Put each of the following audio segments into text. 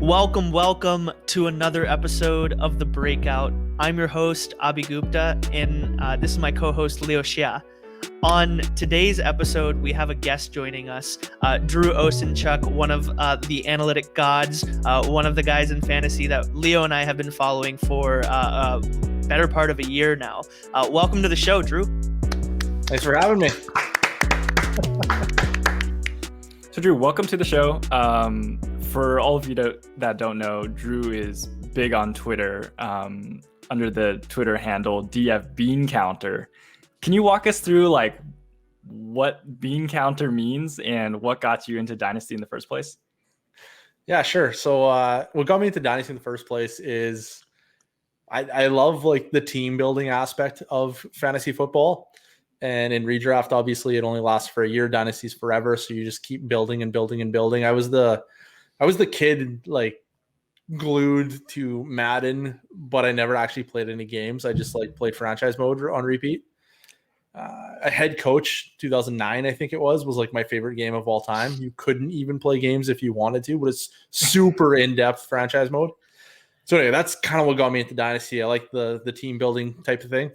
Welcome to another episode of The Breakout. I'm your host, Abhi Gupta, and this is my co-host, Leo Shia. On today's episode, we have a guest joining us, Drew Osinchuk, one of the analytic gods, one of the guys in fantasy that Leo and I have been following for a better part of a year now. Welcome to the show, Drew. Thanks for having me. So Drew, welcome to the show. For all of you that don't know, Drew is big on Twitter under the Twitter handle DfBeanCounter. Can you walk us through like what BeanCounter means and what got you into Dynasty in the first place? Yeah, sure. So what got me into Dynasty in the first place is I love like the team building aspect of fantasy football. And in redraft, obviously, it only lasts for a year. Dynasty's forever, so you just keep building and building and building. I was the kid like glued to Madden, but I never actually played any games. I just like played franchise mode on repeat. A head coach 2009, I think it was like my favorite game of all time. You couldn't even play games if you wanted to, but it's super in-depth franchise mode. So anyway, that's kind of what got me into Dynasty. I like the team building type of thing.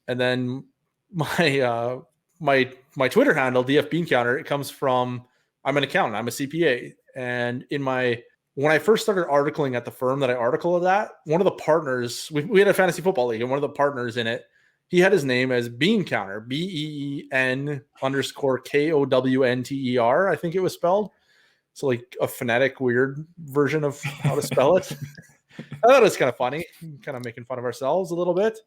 And then my Twitter handle, DfBeanCounter, it comes from, I'm an accountant, I'm a CPA. And when I first started articling at the firm that I articled at, one of the partners, we had a fantasy football league, and one of the partners in it, he had his name as BeanCounter, BEEN_KOWNTER, I think it was spelled. So like a phonetic weird version of how to spell it. I thought it was kind of funny, kind of making fun of ourselves a little bit.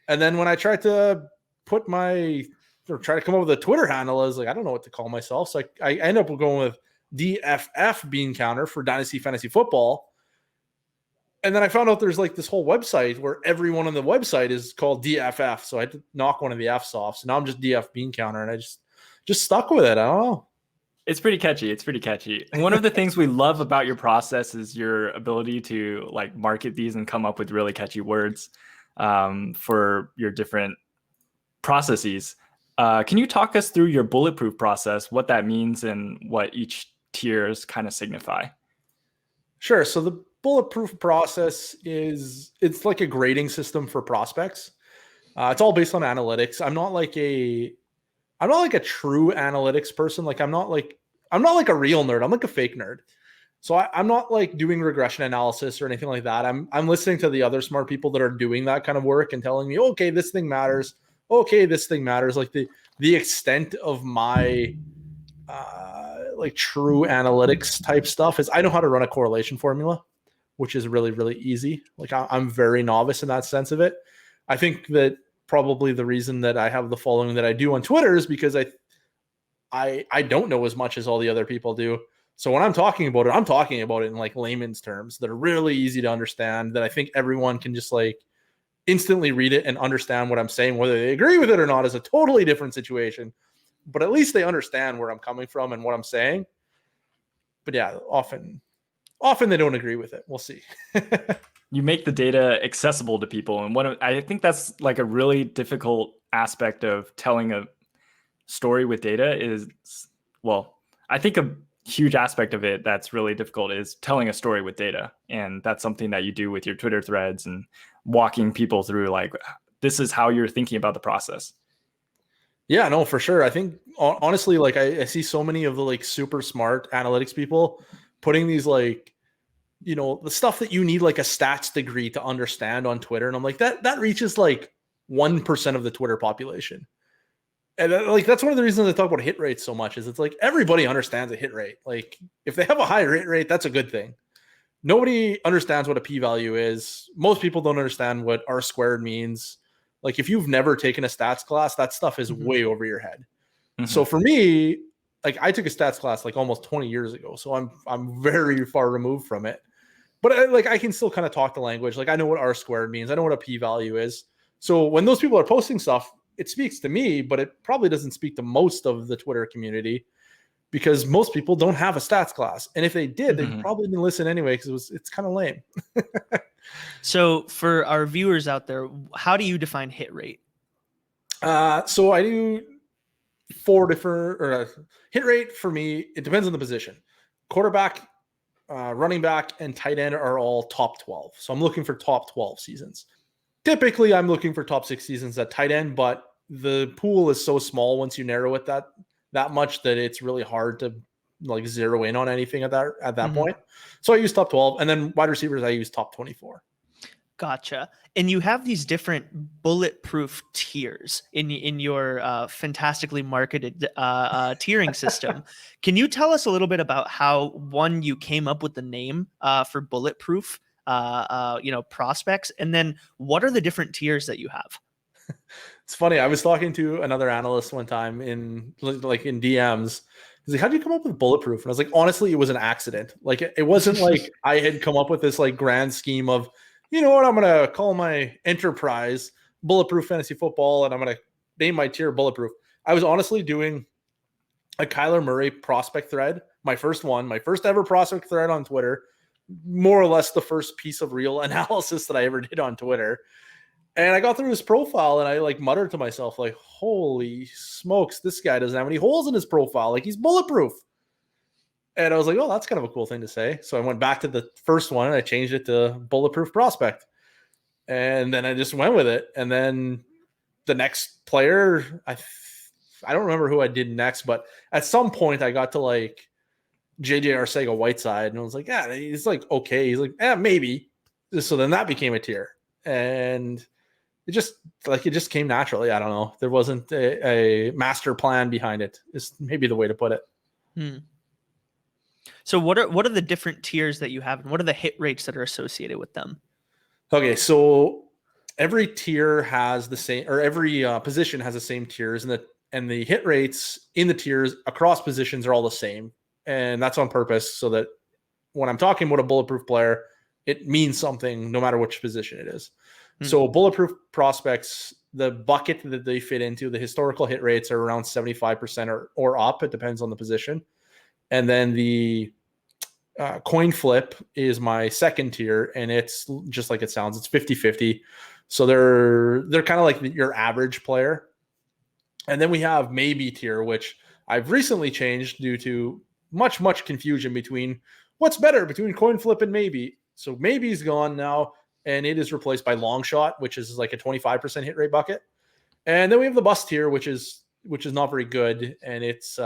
And then when I tried to try to come up with a Twitter handle, I was like, I don't know what to call myself. So I ended up going with DFF BeanCounter for Dynasty Fantasy Football. And then I found out there's like this whole website where everyone on the website is called DFF. So I had to knock one of the F's off. So now I'm just DF BeanCounter, and I just stuck with it. I don't know. It's pretty catchy. And one of the things we love about your process is your ability to like market these and come up with really catchy words for your different processes. Can you talk us through your Bulletproof Process, what that means and what each tiers kind of signify? Sure. So the Bulletproof Process it's like a grading system for prospects. It's all based on analytics. I'm not like a true analytics person. Like I'm not like a real nerd. I'm like a fake nerd. So I'm not like doing regression analysis or anything like that. I'm listening to the other smart people that are doing that kind of work and telling me, okay, this thing matters. Okay, this thing matters. Like the extent of my like true analytics type stuff is I know how to run a correlation formula, which is really, really easy. Like I'm very novice in that sense of it. I think that probably the reason that I have the following that I do on Twitter is because I don't know as much as all the other people do. So when I'm talking about it in like layman's terms that are really easy to understand, that I think everyone can just like instantly read it and understand what I'm saying. Whether they agree with it or not is a totally different situation, but at least they understand where I'm coming from and what I'm saying. But yeah, often they don't agree with it. We'll see. You make the data accessible to people. And I think that's like a really difficult aspect of telling a story with data is, well, I think a huge aspect of it that's really difficult is telling a story with data. And that's something that you do with your Twitter threads and walking people through like, this is how you're thinking about the process. Yeah, no, for sure. I think honestly, like I see so many of the like super smart analytics people putting these like, you know, the stuff that you need like a stats degree to understand on Twitter. And I'm like, that reaches like 1% of the Twitter population. And like, that's one of the reasons I talk about hit rates so much is it's like everybody understands a hit rate. Like if they have a high hit rate, that's a good thing. Nobody understands what a p-value is. Most people don't understand what R squared means. Like if you've never taken a stats class, that stuff is way over your head. Mm-hmm. So for me, like I took a stats class like almost 20 years ago. So I'm very far removed from it. But I can still kind of talk the language. Like I know what R squared means. I know what a p-value is. So when those people are posting stuff, it speaks to me, but it probably doesn't speak to most of the Twitter community because most people don't have a stats class. And if they did, they probably didn't listen anyway because it's kind of lame. So for our viewers out there, how do you define hit rate? So I do 4 different hit rate for me. It depends on the position. Quarterback, running back, and tight end are all top 12. So I'm looking for top 12 seasons. Typically, I'm looking for top 6 seasons at tight end, but the pool is so small once you narrow it that much that it's really hard to like zero in on anything at that point. So I use top 12, and then wide receivers I use top 24. Gotcha. And you have these different bulletproof tiers in your fantastically marketed tiering system. Can you tell us a little bit about how, one, you came up with the name for bulletproof prospects, and then what are the different tiers that you have? It's funny. I was talking to another analyst one time in DMs. He's like, "How did you come up with bulletproof?" And I was like, "Honestly, it was an accident. Like, it wasn't like I had come up with this like grand scheme of, you know what, I'm gonna call my enterprise Bulletproof Fantasy Football, and I'm gonna name my tier Bulletproof." I was honestly doing a Kyler Murray prospect thread, my first ever prospect thread on Twitter, more or less the first piece of real analysis that I ever did on Twitter. And I got through his profile and I like muttered to myself, like, holy smokes, this guy doesn't have any holes in his profile. Like, he's bulletproof. And I was like, oh, that's kind of a cool thing to say. So I went back to the first one and I changed it to Bulletproof Prospect. And then I just went with it. And then the next player, I don't remember who I did next, but at some point I got to like JJ Arcega-Whiteside and I was like, yeah, he's like, okay. He's like, maybe. So then that became a tier. And it just came naturally. I don't know. There wasn't a master plan behind it. Is maybe the way to put it. So what are the different tiers that you have, and what are the hit rates that are associated with them? Okay, so every tier has the same, or every position has the same tiers, and the hit rates in the tiers across positions are all the same, and that's on purpose so that when I'm talking about a bulletproof player, it means something no matter which position it is. So bulletproof prospects, the bucket that they fit into, the historical hit rates are around 75% or up. It depends on the position. And then the coin flip is my second tier, and it's just like it sounds. It's 50-50. So they're kind of like your average player. And then we have maybe tier, which I've recently changed due to much confusion between what's better between coin flip and maybe. So maybe is gone now, and it is replaced by long shot, which is like a 25% hit rate bucket. And then we have the bust tier, which is not very good, and it's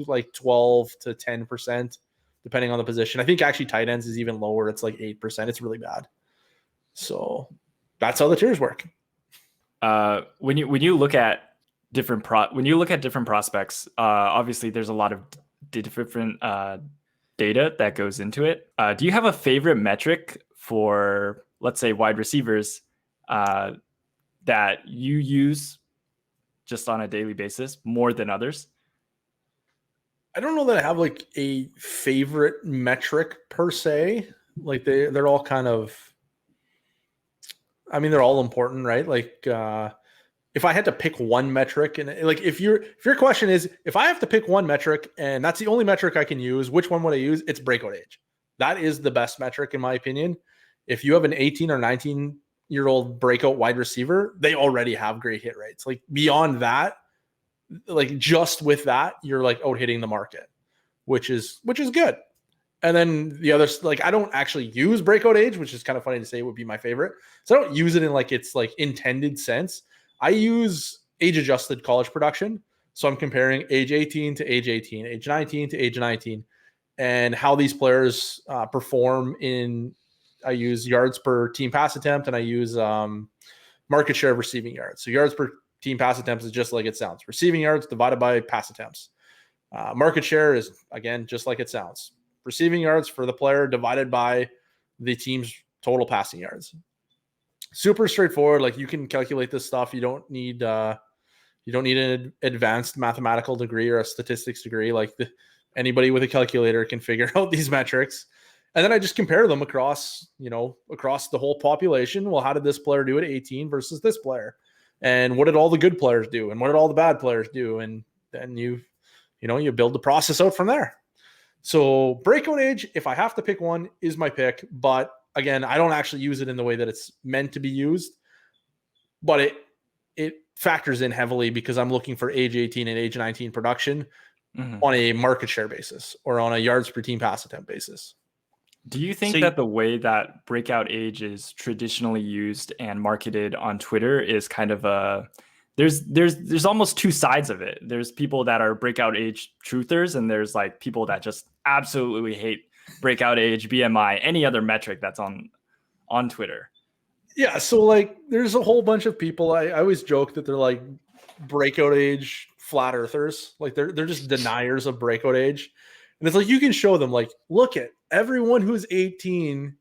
like 12 to 10% depending on the position. I think actually tight ends is even lower. It's like 8%. It's really bad. So that's how the tiers work. When you look at different prospects, obviously there's a lot of different data that goes into it. Do you have a favorite metric for, let's say, wide receivers that you use just on a daily basis more than others? I don't know that I have like a favorite metric per se. Like they're all kind of, I mean, they're all important, right? Like if I had to pick one metric, and like if your question is, if I have to pick one metric and that's the only metric I can use, which one would I use? It's breakout age. That is the best metric in my opinion. If you have an 18 or 19-year-old breakout wide receiver, they already have great hit rates. Like beyond that, like just with that, you're like out hitting the market, which is good. And then the others, like I don't actually use breakout age, which is kind of funny to say would be my favorite. So I don't use it in like its like intended sense. I use age adjusted college production. So I'm comparing age 18 to age 18, age 19 to age 19, and how these players perform in. I use yards per team pass attempt, and I use market share of receiving yards. So yards per team pass attempts is just like it sounds. Receiving yards divided by pass attempts. Market share is, again, just like it sounds. Receiving yards for the player divided by the team's total passing yards. Super straightforward. Like you can calculate this stuff. You don't need an advanced mathematical degree or a statistics degree. Like anybody with a calculator can figure out these metrics. And then I just compare them across the whole population. Well, how did this player do at 18 versus this player? And what did all the good players do? And what did all the bad players do? And then you build the process out from there. So breakout age, if I have to pick one, is my pick. But again, I don't actually use it in the way that it's meant to be used. But it factors in heavily because I'm looking for age 18 and age 19 production. on a market share basis or on a yards per team pass attempt basis. Do you think that the way that breakout age is traditionally used and marketed on Twitter is kind of there's almost two sides of it. There's people that are breakout age truthers, and there's like people that just absolutely hate breakout age, BMI, any other metric that's on Twitter. Yeah, so like there's a whole bunch of people. I always joke that they're like breakout age flat earthers. Like they're just deniers of breakout age. And it's like you can show them, like, look at everyone who's 18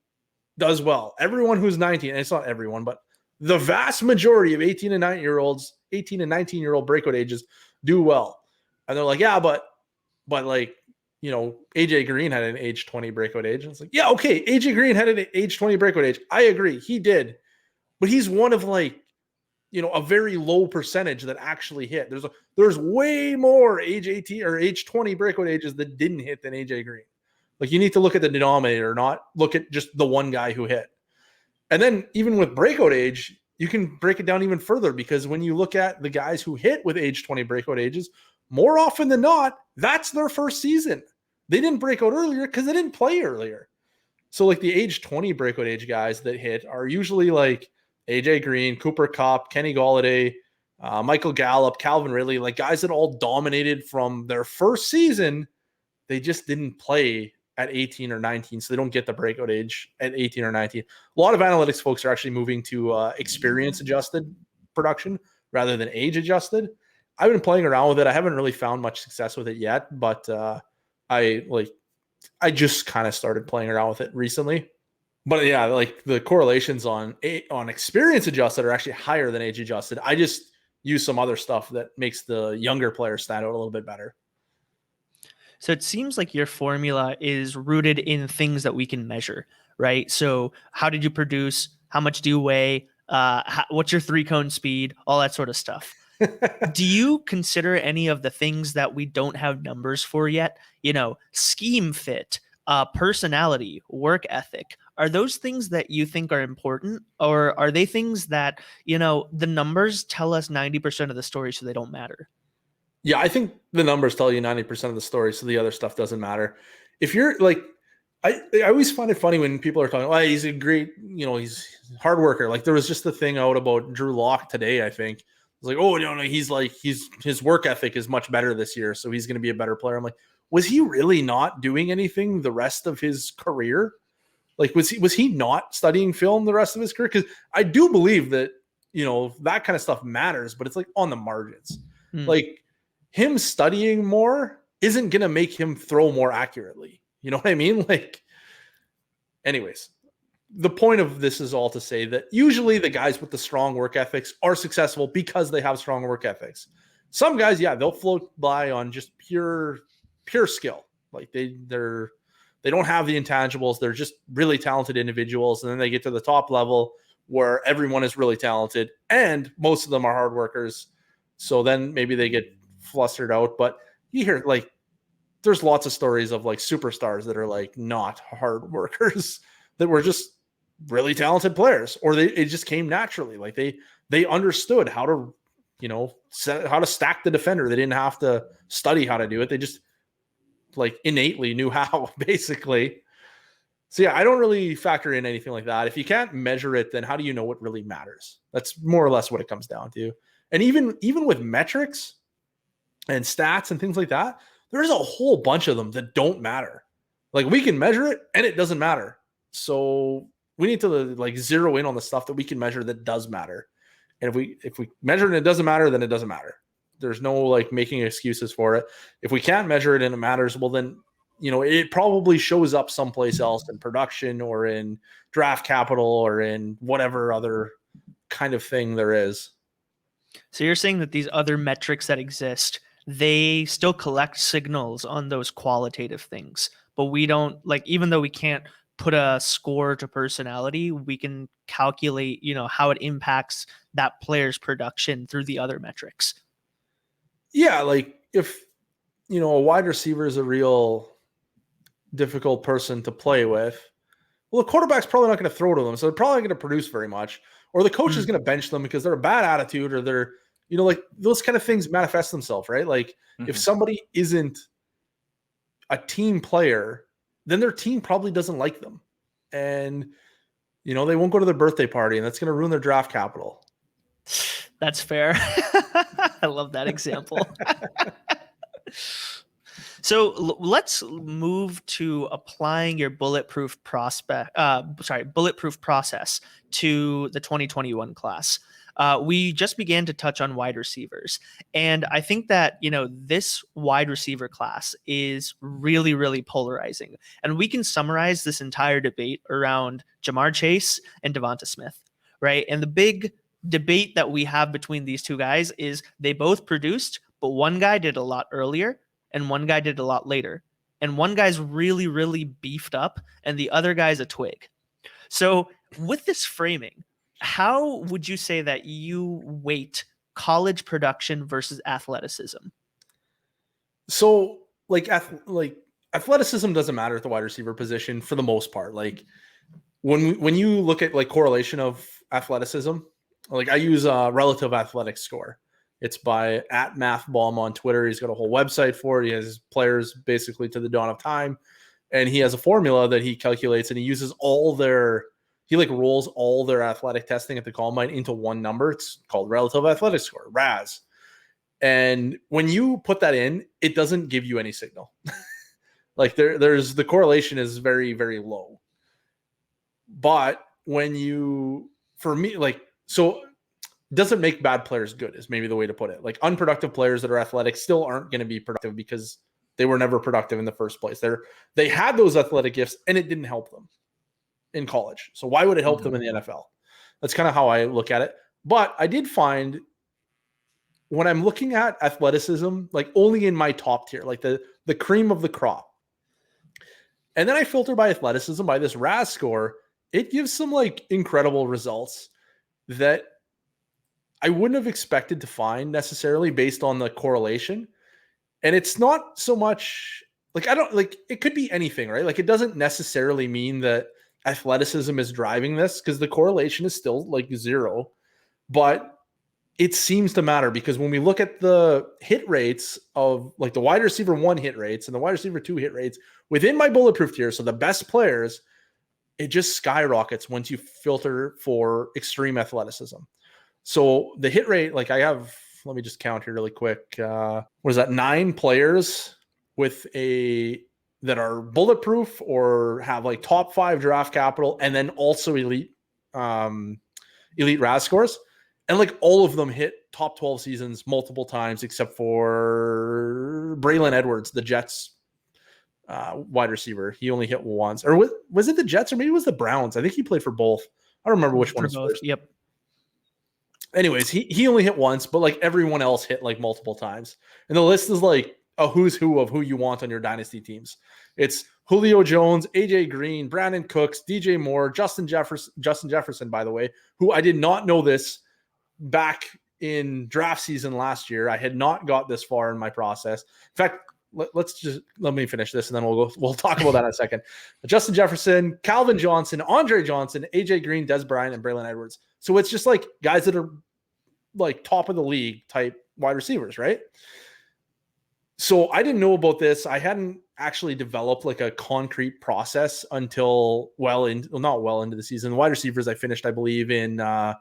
does well. Everyone who's 19, and it's not everyone, but the vast majority of 18 and 19-year-old breakout ages do well. And they're like, yeah, but like, you know, AJ Green had an age 20 breakout age. And it's like, yeah, okay, AJ Green had an age 20 breakout age. I agree, he did. But he's one of, like, you know, a very low percentage that actually hit. There's way more age 18 or age 20 breakout ages that didn't hit than AJ Green. Like, you need to look at the denominator, not look at just the one guy who hit. And then even with breakout age, you can break it down even further, because when you look at the guys who hit with age 20 breakout ages, more often than not, that's their first season. They didn't break out earlier because they didn't play earlier. So like the age 20 breakout age guys that hit are usually like AJ Green, Cooper Kupp, Kenny Golladay, Michael Gallup, Calvin Ridley, like guys that all dominated from their first season. They just didn't play at 18 or 19, so they don't get the breakout age at 18 or 19. A lot of analytics folks are actually moving to experience adjusted production rather than age adjusted. I've been playing around with it. I haven't really found much success with it yet, but I just kind of started playing around with it recently. But yeah, like the correlations on experience adjusted are actually higher than age adjusted. I just use some other stuff that makes the younger players stand out a little bit better. So it seems like your formula is rooted in things that we can measure, right? So how did you produce? How much do you weigh? What's your 3-cone speed? All that sort of stuff. Do you consider any of the things that we don't have numbers for yet? You know, scheme fit, personality, work ethic. Are those things that you think are important, or are they things that, you know, the numbers tell us 90% of the story, so they don't matter? Yeah, I think the numbers tell you 90% of the story, so the other stuff doesn't matter. If you're like, I always find it funny when people are talking, well, he's a great, you know, he's a hard worker. Like there was just the thing out about Drew Lock today, I think. It's like, oh, no, his work ethic is much better this year, so he's going to be a better player. I'm like, was he really not doing anything the rest of his career? Like, was he not studying film the rest of his career? Because I do believe that, you know, that kind of stuff matters, but it's like on the margins. Like him studying more isn't going to make him throw more accurately. You know what I mean? Like, anyways, the point of this is all to say that usually the guys with the strong work ethics are successful because they have strong work ethics. Some guys, yeah, they'll float by on just pure skill. Like they don't have the intangibles. They're just really talented individuals. And then they get to the top level where everyone is really talented and most of them are hard workers. So then maybe they get flustered out. But you hear, like, there's lots of stories of like superstars that are like not hard workers that were just really talented players, or it just came naturally. Like they understood how to, you know, how to stack the defender. They didn't have to study how to do it. They just like innately knew how, basically. So yeah, I don't really factor in anything like that. If you can't measure it, then how do you know what really matters? That's more or less what it comes down to. And even with metrics and stats and things like that, there's a whole bunch of them that don't matter. Like we can measure it and it doesn't matter. So we need to like zero in on the stuff that we can measure that does matter. And if we measure it and it doesn't matter, then it doesn't matter. There's no like making excuses for it. If we can't measure it and it matters, well then, you know, it probably shows up someplace else in production or in draft capital or in whatever other kind of thing there is. So you're saying that these other metrics that exist, they still collect signals on those qualitative things, but we don't, like, even though we can't put a score to personality, we can calculate, you know, how it impacts that player's production through the other metrics. Yeah, like if, you know, a wide receiver is a real difficult person to play with, well, the quarterback's probably not going to throw to them, so they're probably going to produce very much, or the coach is going to bench them because they're a bad attitude, or they're, like those kind of things manifest themselves, right? Like if somebody isn't a team player, then their team probably doesn't like them. And, they won't go to their birthday party, and that's going to ruin their draft capital. That's fair. I love that example. So let's move to applying your bulletproof process to the 2021 class. We just began to touch on wide receivers, and I think that this wide receiver class is really, really polarizing. And we can summarize this entire debate around Jamar Chase and Devonta Smith, right? And the big debate that we have between these two guys is they both produced, but one guy did a lot earlier and one guy did a lot later. And one guy's really, really beefed up and the other guy's a twig. So with this framing, how would you say that you weight college production versus athleticism? So athleticism doesn't matter at the wide receiver position for the most part. Like when you look at like correlation of athleticism, like I use a relative athletic score. It's by @MathBomb on Twitter. He's got a whole website for it. He has players basically to the dawn of time. And he has a formula that he calculates, and he uses he rolls all their athletic testing at the combine into one number. It's called relative athletic score, RAS. And when you put that in, it doesn't give you any signal. Like there's the correlation is very, very low. But doesn't make bad players good is maybe the way to put it. Like unproductive players that are athletic still aren't going to be productive because they were never productive in the first place. They had those athletic gifts and it didn't help them in college. So why would it help them in the NFL? That's kind of how I look at it. But I did find when I'm looking at athleticism, like only in my top tier, like the cream of the crop. And then I filter by athleticism by this RAS score. It gives some like incredible results that I wouldn't have expected to find necessarily based on the correlation. And it's not so much like, it could be anything, right? Like it doesn't necessarily mean that athleticism is driving this because the correlation is still like 0, but it seems to matter because when we look at the hit rates of like the wide receiver 1 hit rates and the wide receiver 2 hit rates within my bulletproof tier, so the best players, it just skyrockets once you filter for extreme athleticism. So the hit rate, like let me just count here really quick. What is that? 9 players that are bulletproof or have like top 5 draft capital and then also elite RAS scores. And like all of them hit top 12 seasons multiple times except for Braylon Edwards, the Jets wide receiver. He only hit once. Or was it the Jets or maybe it was the Browns? I think he played for both. I don't remember which one was first. Yep. Anyways, he only hit once, but like everyone else hit like multiple times. And the list is like a who's who of who you want on your dynasty teams. It's Julio Jones, AJ Green, Brandon Cooks, DJ Moore, Justin Jefferson, by the way, who I did not know this back in draft season last year. I had not got this far in my process. In fact, let me finish this and then we'll talk about that in a second. Justin Jefferson, Calvin Johnson, Andre Johnson, AJ Green, Des Bryant, and Braylon Edwards. So it's just like guys that are like top of the league type wide receivers, right? So I didn't know about this. I hadn't actually developed like a concrete process until not well into the season. The wide receivers I finished, I believe, in I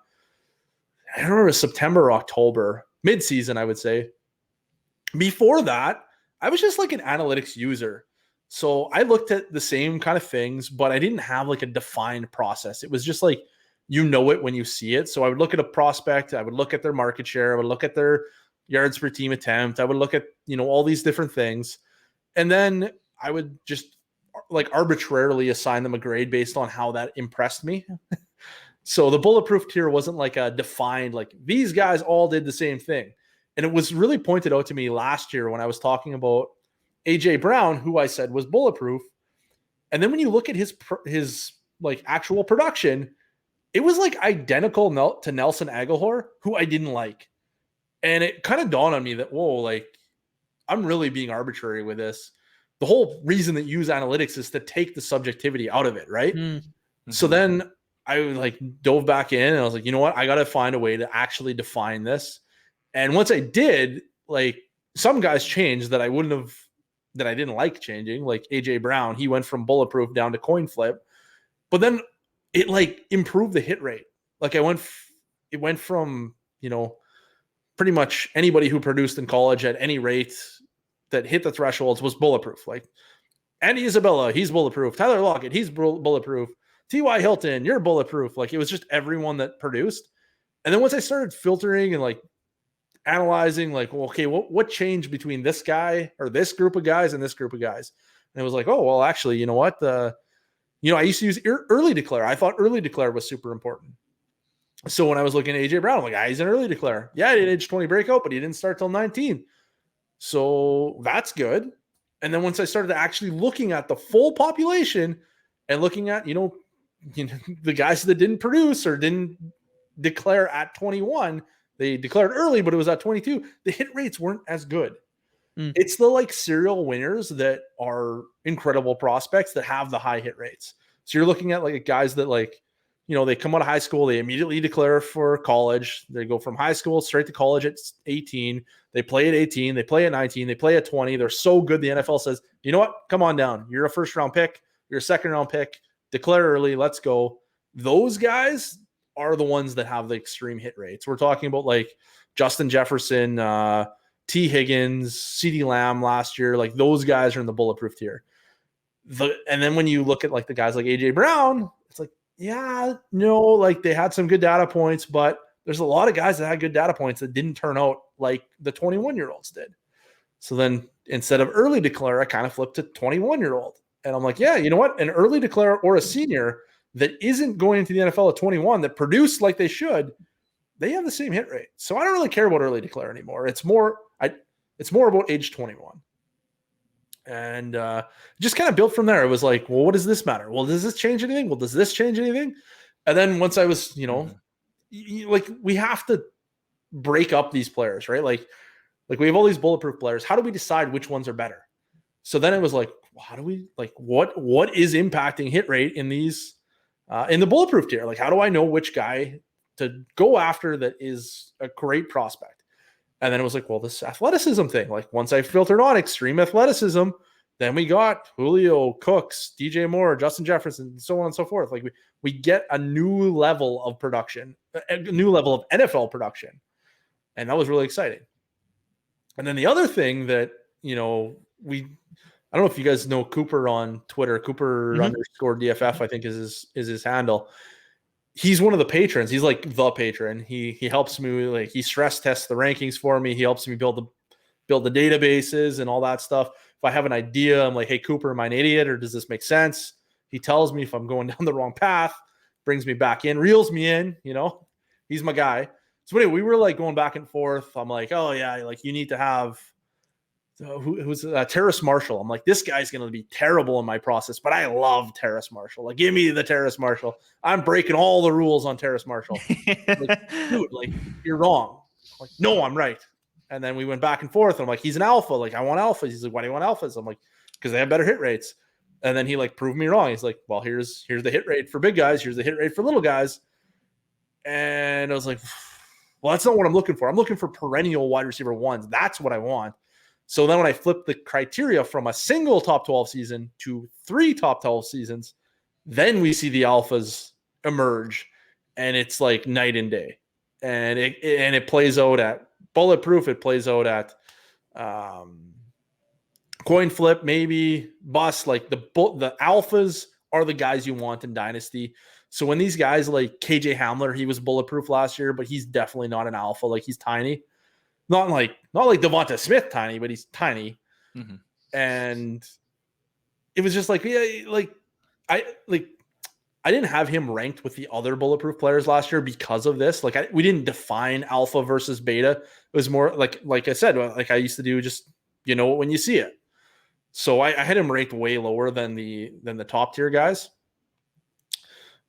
don't remember, September or October, mid-season, I would say. Before that, I was just like an analytics user. So I looked at the same kind of things, but I didn't have like a defined process. It was just like, it when you see it. So I would look at a prospect, I would look at their market share, I would look at their yards per team attempt, I would look at, all these different things. And then I would just like arbitrarily assign them a grade based on how that impressed me. So the bulletproof tier wasn't like a defined, like these guys all did the same thing. And it was really pointed out to me last year when I was talking about AJ Brown, who I said was bulletproof. And then when you look at his like actual production, it was like identical to Nelson Aguilar, who I didn't like. And it kind of dawned on me that, whoa, like I'm really being arbitrary with this. The whole reason that you use analytics is to take the subjectivity out of it, right? Mm-hmm. So then I like dove back in and I was like, you know what? I got to find a way to actually define this. And once I did, like some guys changed that I didn't like changing, like AJ Brown. He went from bulletproof down to coin flip, but then it like improved the hit rate. Like it went from, pretty much anybody who produced in college at any rate that hit the thresholds was bulletproof. Like Andy Isabella, he's bulletproof. Tyler Lockett, he's bulletproof. T.Y. Hilton, you're bulletproof. Like it was just everyone that produced. And then once I started filtering and like analyzing, like, well, okay, what changed between this guy or this group of guys and this group of guys? And it was like, oh, well, actually, you know what? I used to use early declare. I thought early declare was super important. So when I was looking at AJ Brown, I'm like, he's an early declare. Yeah, he did age 20 breakout, but he didn't start till 19. So that's good. And then once I started actually looking at the full population and looking at, the guys that didn't produce or didn't declare at 21, they declared early, but it was at 22. The hit rates weren't as good. It's the like serial winners that are incredible prospects that have the high hit rates. So you're looking at like guys that like, they come out of high school, they immediately declare for college. They go from high school straight to college at 18. They play at 18. They play at 19. They play at 20. They're so good. The NFL says, you know what? Come on down. You're a first round pick. You're a second round pick. Declare early. Let's go. Those guys are the ones that have the extreme hit rates. We're talking about like Justin Jefferson, T. Higgins, CeeDee Lamb last year. Like those guys are in the bulletproof tier. And then when you look at like the guys like AJ Brown, it's like, yeah, no, like they had some good data points, but there's a lot of guys that had good data points that didn't turn out like the 21-year-olds did. So then instead of early declare, I kind of flipped to 21-year-old. And I'm like, yeah, you know what? An early declare or a senior that isn't going into the NFL at 21 that produced like they should, they have the same hit rate. So I don't really care about early declare anymore. It's more about age 21. And just kind of built from there. It was like, well, what does this matter? Well, does this change anything? Well, does this change anything? And then once I was, like we have to break up these players, right? Like we have all these bulletproof players. How do we decide which ones are better? So then it was like, how do we like what is impacting hit rate in these in the bulletproof tier? Like, how do I know which guy to go after that is a great prospect? And then it was like, well, this athleticism thing. Like once I filtered on extreme athleticism, then we got Julio, Cooks, DJ Moore, Justin Jefferson, and so on and so forth. Like we get a new level of production, a new level of NFL production. And that was really exciting. And then the other thing that, I don't know if you guys know Cooper on Twitter, Cooper _ DFF, I think is his handle. He's one of the patrons. He's like the patron. He helps me, like he stress tests the rankings for me. He helps me build the databases and all that stuff. If I have an idea, I'm like, hey, Cooper, am I an idiot or does this make sense? He tells me if I'm going down the wrong path, brings me back in, reels me in, he's my guy. So anyway, we were like going back and forth. I'm like, oh yeah, like you need to have who's Terrace Marshall. I'm like, this guy's going to be terrible in my process, but I love Terrace Marshall. Like, give me the Terrace Marshall. I'm breaking all the rules on Terrace Marshall. Like, dude, like you're wrong. I'm like, no, I'm right. And then we went back and forth. And I'm like, he's an alpha. Like, I want alphas. He's like, why do you want alphas? I'm like, because they have better hit rates. And then he like proved me wrong. He's like, well, here's the hit rate for big guys. Here's the hit rate for little guys. And I was like, well, that's not what I'm looking for. I'm looking for perennial wide receiver ones. That's what I want. So then when I flipped the criteria from a single top 12 season to 3 top 12 seasons, then we see the alphas emerge and it's like night and day. And it plays out at bulletproof. It plays out at coin flip, maybe bust. Like the alphas are the guys you want in Dynasty. So when these guys like KJ Hamler, he was bulletproof last year, but he's definitely not an alpha. Like he's tiny. Not like Devonta Smith tiny, but he's tiny. Mm-hmm. And it was just like, yeah, like I didn't have him ranked with the other bulletproof players last year because of this. Like we didn't define alpha versus beta. It was more like I said, like I used to do, just when you see it. So I had him ranked way lower than the top tier guys.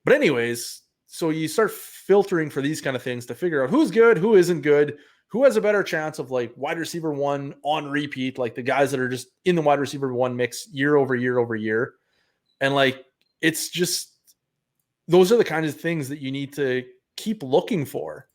But anyways, so you start filtering for these kind of things to figure out who's good, who isn't good, who has a better chance of like wide receiver one on repeat, like the guys that are just in the wide receiver one mix year over year over year. And like, it's just, those are the kinds of things that you need to keep looking for.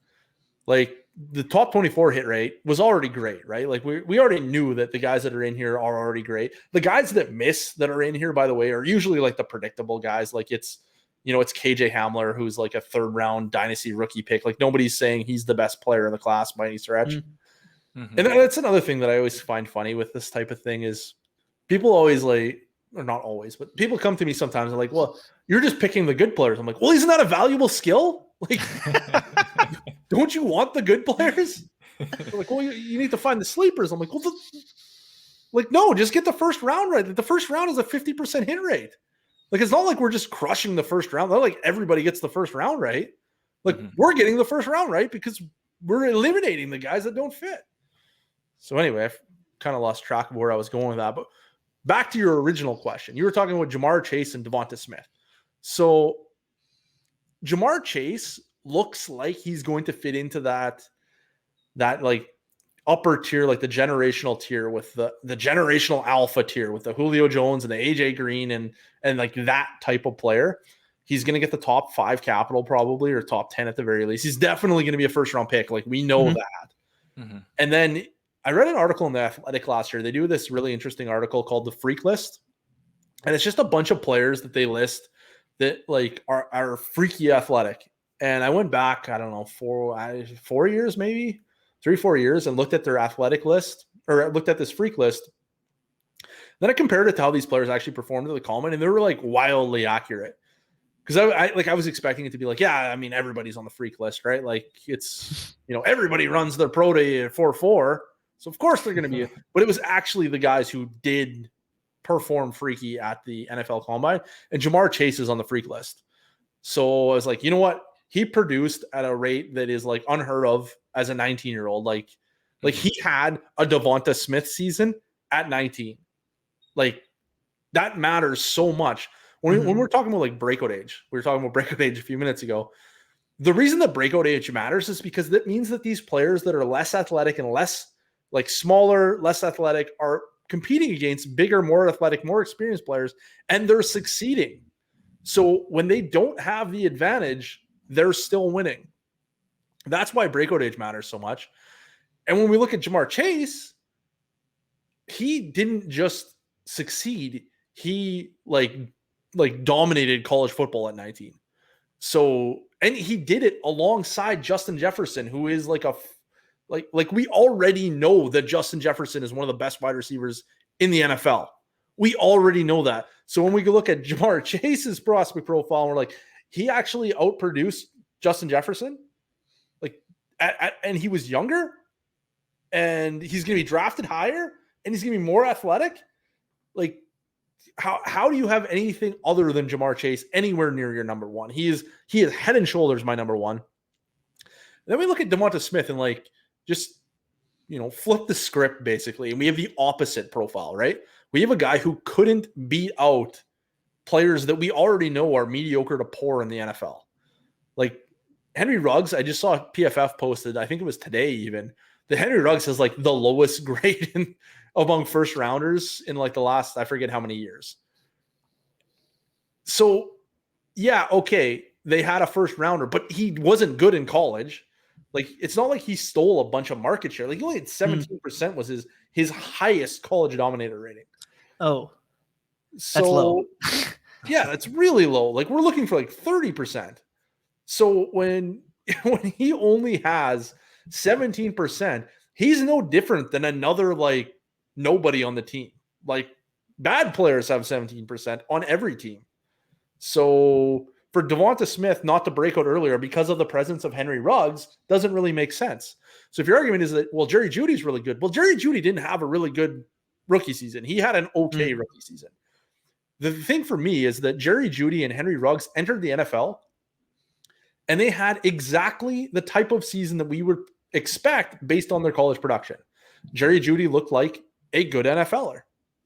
Like the top 24 hit rate was already great, right? Like we already knew that the guys that are in here are already great. The guys that miss that are in here, by the way, are usually like the predictable guys. Like it's KJ Hamler, who's like a 3rd round dynasty rookie pick. Like nobody's saying he's the best player in the class by any stretch. Mm-hmm. And that's another thing that I always find funny with this type of thing is people always like, or not always, but people come to me sometimes and like, well, you're just picking the good players. I'm like, well, isn't that a valuable skill? Like, don't you want the good players? They're like, well, you need to find the sleepers. I'm like, well, no, just get the first round right. The first round is a 50% hit rate. Like, it's not like we're just crushing the first round. Not like everybody gets the first round right. Like, we're getting the first round right because we're eliminating the guys that don't fit. So anyway, I've kind of lost track of where I was going with that. But back to your original question. You were talking about Jamar Chase and Devonta Smith. So Jamar Chase looks like he's going to fit into that like upper tier, like the generational tier with the generational alpha tier with the Julio Jones and the AJ Green and like that type of player. He's going to get the top 5 capital probably, or top 10 at the very least. He's definitely going to be a first round pick. Like we know that. And then I read an article in The Athletic last year. They do this really interesting article called the Freak List. And it's just a bunch of players that they list that like are freaky athletic. And I went back, I don't know, 4 years, maybe 3-4 years, and looked at their athletic list, or looked at this freak list. Then I compared it to how these players actually performed at the combine, and they were like wildly accurate. Because I was expecting it to be like, yeah, I mean, everybody's on the freak list, right? Like it's, everybody runs their pro day at 4.4. So of course they're going to be, but it was actually the guys who did perform freaky at the NFL combine, and Jamar Chase is on the freak list. So I was like, you know what? He produced at a rate that is like unheard of as a 19-year-old. Like he had a Devonta Smith season at 19. Like that matters so much. When we're talking about like breakout age, we were talking about breakout age a few minutes ago. The reason that breakout age matters is because that means that these players that are less athletic and less like smaller, less athletic are competing against bigger, more athletic, more experienced players, and they're succeeding. So when they don't have the advantage, they're still winning. That's why breakout age matters so much. And when we look at Jamar Chase, he didn't just succeed. He like dominated college football at 19. So, and he did it alongside Justin Jefferson, who is like we already know that Justin Jefferson is one of the best wide receivers in the NFL. We already know that. So when we look at Jamar Chase's prospect profile, we're like, he actually outproduced Justin Jefferson. Like, and he was younger, and he's going to be drafted higher, and he's going to be more athletic. Like, how do you have anything other than Jamar Chase anywhere near your number one? He is head and shoulders my number one. And then we look at Devonta Smith and like just flip the script basically, and we have the opposite profile, right? We have a guy who couldn't beat out players that we already know are mediocre to poor in the NFL. Like Henry Ruggs, I just saw PFF posted, I think it was today even, that Henry Ruggs has like the lowest grade among first rounders in like the last, I forget how many years. So yeah, okay, they had a first rounder, but he wasn't good in college. Like it's not like he stole a bunch of market share. Like he only had 17% was his highest college dominator rating. Oh, so that's low. Yeah, that's really low. Like we're looking for like 30%. So when he only has 17%, he's no different than another like nobody on the team. Like bad players have 17% on every team. So for Devonta Smith not to break out earlier because of the presence of Henry Ruggs doesn't really make sense. So if your argument is that, well, Jerry Jeudy's really good. Well, Jerry Jeudy didn't have a really good rookie season. He had an okay rookie season. The thing for me is that Jerry Jeudy and Henry Ruggs entered the NFL and they had exactly the type of season that we would expect based on their college production. Jerry Jeudy looked like a good NFLer,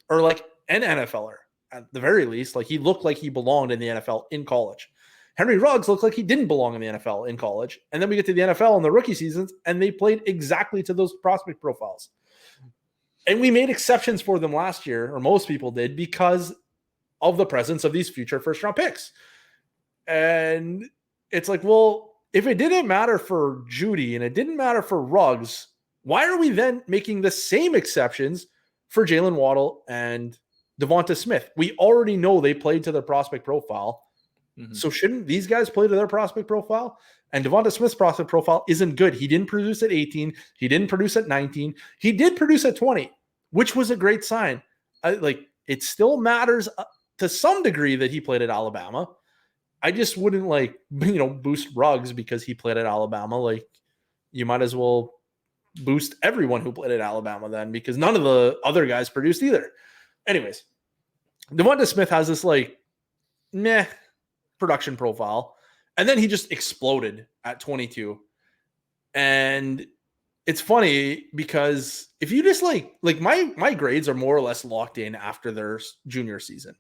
or like an NFLer at the very least. Like he looked like he belonged in the NFL in college. Henry Ruggs looked like he didn't belong in the NFL in college. And then we get to the NFL in the rookie seasons and they played exactly to those prospect profiles. And we made exceptions for them last year, or most people did, because of the presence of these future first round picks. And it's like, well, if it didn't matter for Judy and it didn't matter for Ruggs, why are we then making the same exceptions for Jalen Waddle and Devonta Smith? We already know they played to their prospect profile. Mm-hmm. So shouldn't these guys play to their prospect profile? And Devonta Smith's prospect profile isn't good. He didn't produce at 18. He didn't produce at 19. He did produce at 20, which was a great sign. It still matters to some degree that he played at Alabama. I just wouldn't boost Ruggs because he played at Alabama. Like, you might as well boost everyone who played at Alabama then, because none of the other guys produced either. Anyways, Devonta Smith has this meh production profile, and then he just exploded at 22. And it's funny because if you just my grades are more or less locked in after their junior season.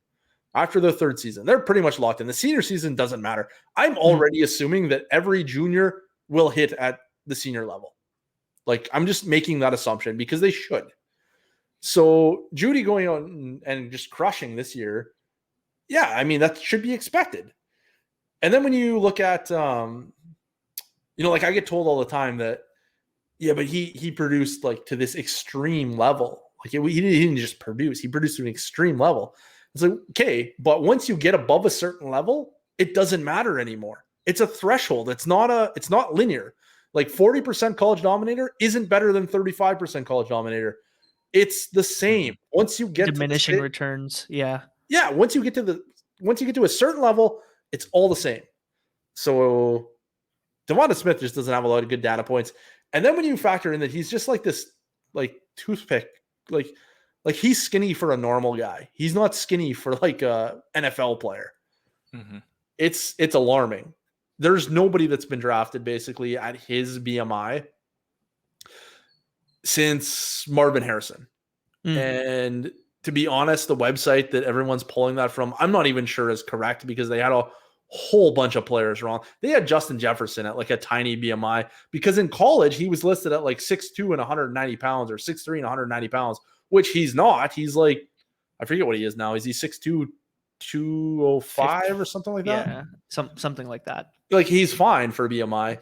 After their third season, they're pretty much locked in. The senior season doesn't matter. I'm already assuming that every junior will hit at the senior level. I'm just making that assumption because they should. So Judy going on and just crushing this year, yeah, I mean, that should be expected. And then when you look at, I get told all the time that, yeah, but he produced to this extreme level. He didn't just produce; he produced to an extreme level. It's okay, but once you get above a certain level, it doesn't matter anymore. It's a threshold. It's not linear. 40% college denominator isn't better than 35% college denominator. It's the same. Once you get diminishing returns. Yeah. Yeah. Once you get to a certain level, it's all the same. So Devonta Smith just doesn't have a lot of good data points. And then when you factor in that he's just this toothpick, he's skinny for a normal guy. He's not skinny for a NFL player. Mm-hmm. It's alarming. There's nobody that's been drafted basically at his BMI since Marvin Harrison. And to be honest, the website that everyone's pulling that from, I'm not even sure is correct because they had a whole bunch of players wrong. They had Justin Jefferson at a tiny BMI because in college he was listed at 6'2" and 190 pounds or 6'3" and 190 pounds, which he's not. He's I forget what he is now. Is he 6'2", 205 or something like that? Yeah, something like that. He's fine for BMI.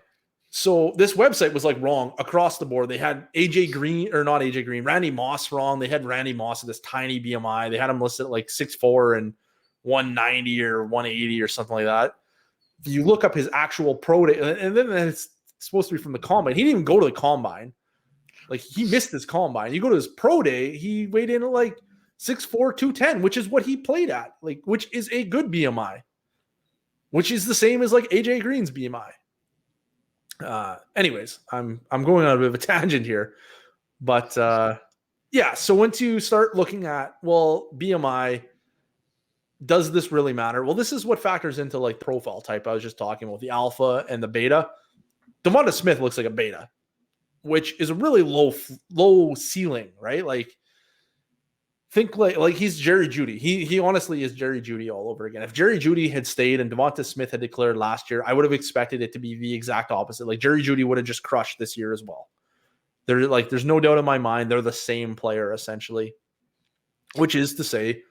So this website was wrong across the board. They had Randy Moss wrong. They had Randy Moss at this tiny BMI. They had him listed at 6'4" and 190 or 180 or something like that. If you look up his actual pro day, and then it's supposed to be from the combine. He didn't even go to the combine. He missed his combine. You go to his pro day, he weighed in at 6'4", 210, which is what he played at, which is a good BMI, which is the same as AJ Green's BMI. Anyways, I'm going on a bit of a tangent here, but yeah. So once you start looking at, BMI, does this really matter? Well, this is what factors into profile type. I was just talking about the alpha and the beta. Devonta Smith looks like a beta, which is a really low ceiling, right? Think he's Jerry Jeudy. He honestly is Jerry Jeudy all over again. If Jerry Jeudy had stayed and Devonta Smith had declared last year, I would have expected it to be the exact opposite. Jerry Jeudy would have just crushed this year as well. There's no doubt in my mind they're the same player essentially, which is to say,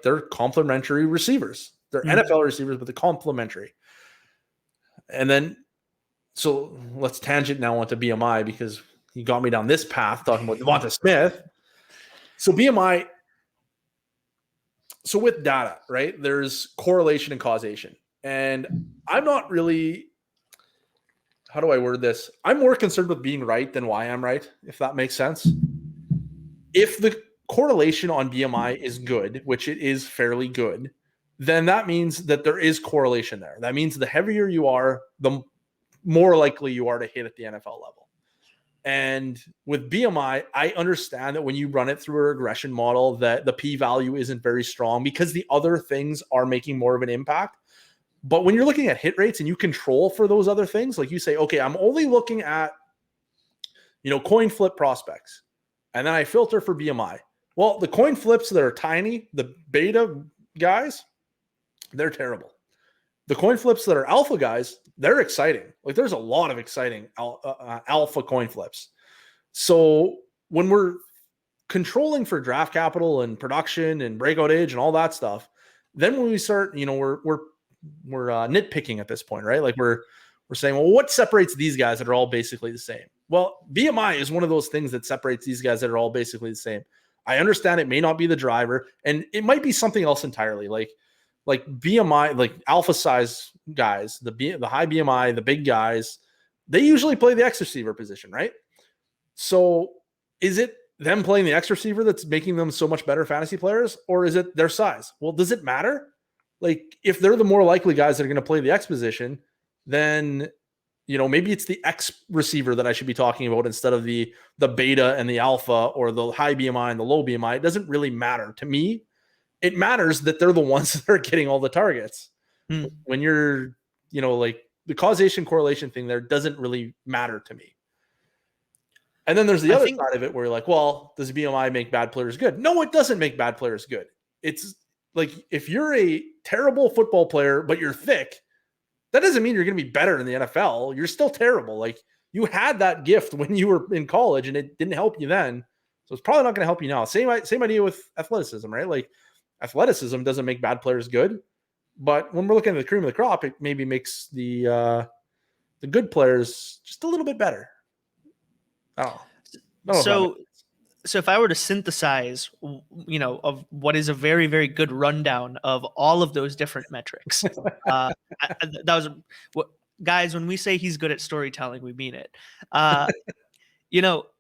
they're complementary receivers. They're NFL receivers, but they're complementary. And then, so let's tangent now onto BMI because he got me down this path talking about Devonta Smith. So BMI, so with data, right, there's correlation and causation. And I'm not really, how do I word this? I'm more concerned with being right than why I'm right, if that makes sense. If the correlation on BMI is good, which it is fairly good, then that means that there is correlation there. That means the heavier you are, the more likely you are to hit at the NFL level. And with BMI, I understand that when you run it through a regression model that the p-value isn't very strong because the other things are making more of an impact. But when you're looking at hit rates and you control for those other things, you say, okay, I'm only looking at, coin flip prospects. And then I filter for BMI. Well, the coin flips that are tiny, the beta guys, they're terrible. The coin flips that are alpha guys, they're exciting. There's a lot of exciting alpha coin flips. So when we're controlling for draft capital and production and breakout age and all that stuff, then when we start, we're nitpicking at this point, right? We're we're saying, well, what separates these guys that are all basically the same? Well, BMI is one of those things that separates these guys that are all basically the same. I understand it may not be the driver, and it might be something else entirely, like BMI, like alpha size guys, the high BMI, the big guys, they usually play the X receiver position, right? So is it them playing the X receiver that's making them so much better fantasy players, or is it their size? Well, does it matter? Like, if they're the more likely guys that are going to play the X position, then, maybe it's the X receiver that I should be talking about instead of the beta and the alpha, or the high BMI and the low BMI. It doesn't really matter to me. It matters that they're the ones that are getting all the targets. When you're, like, the causation correlation thing there doesn't really matter to me. And then there's the other side of it where you're like, well, does BMI make bad players good? No, it doesn't make bad players good. It's like, if you're a terrible football player, but you're thick, that doesn't mean you're going to be better in the NFL. You're still terrible. Like, you had that gift when you were in college and it didn't help you then. So it's probably not going to help you now. Same idea with athleticism, right? Like, athleticism doesn't make bad players good, but when we're looking at the cream of the crop, it maybe makes the good players just a little bit better. So if I were to synthesize, of what is a very, very good rundown of all of those different metrics, that was what, guys, when we say he's good at storytelling, we mean it.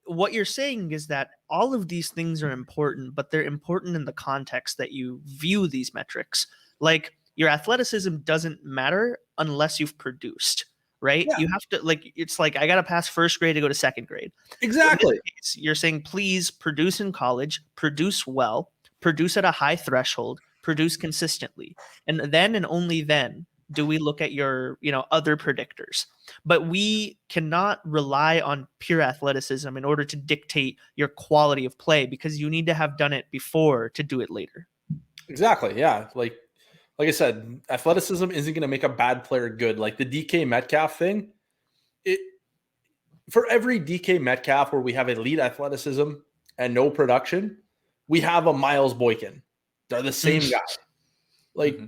What you're saying is that all of these things are important, but they're important in the context that you view these metrics. Like, your athleticism doesn't matter unless you've produced. Right? Yeah. You have to, like, it's like, I got to pass first grade to go to second grade. Exactly. In this case, you're saying, please produce in college, produce well, produce at a high threshold, produce consistently. And then and only then do we look at your, other predictors. But we cannot rely on pure athleticism in order to dictate your quality of play, because you need to have done it before to do it later. Exactly. Yeah. Like I said, athleticism isn't going to make a bad player good. Like the DK Metcalf thing, for every DK Metcalf where we have elite athleticism and no production, we have a Miles Boykin. They're the same guy. Like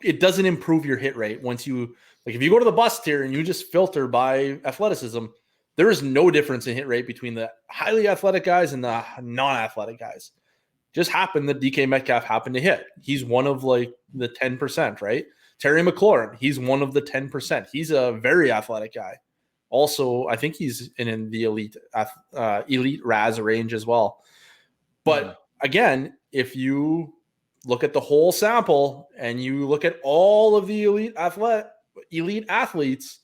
it doesn't improve your hit rate once you, like, if you go to the bust tier and you just filter by athleticism, there is no difference in hit rate between the highly athletic guys and the non-athletic guys. Just happened that DK Metcalf happened to hit. He's one of, like, the 10%, right? Terry McLaurin, he's one of the 10%. He's a very athletic guy. Also, I think he's in the elite RAS range as well. But again, if you look at the whole sample and you look at all of the elite athletes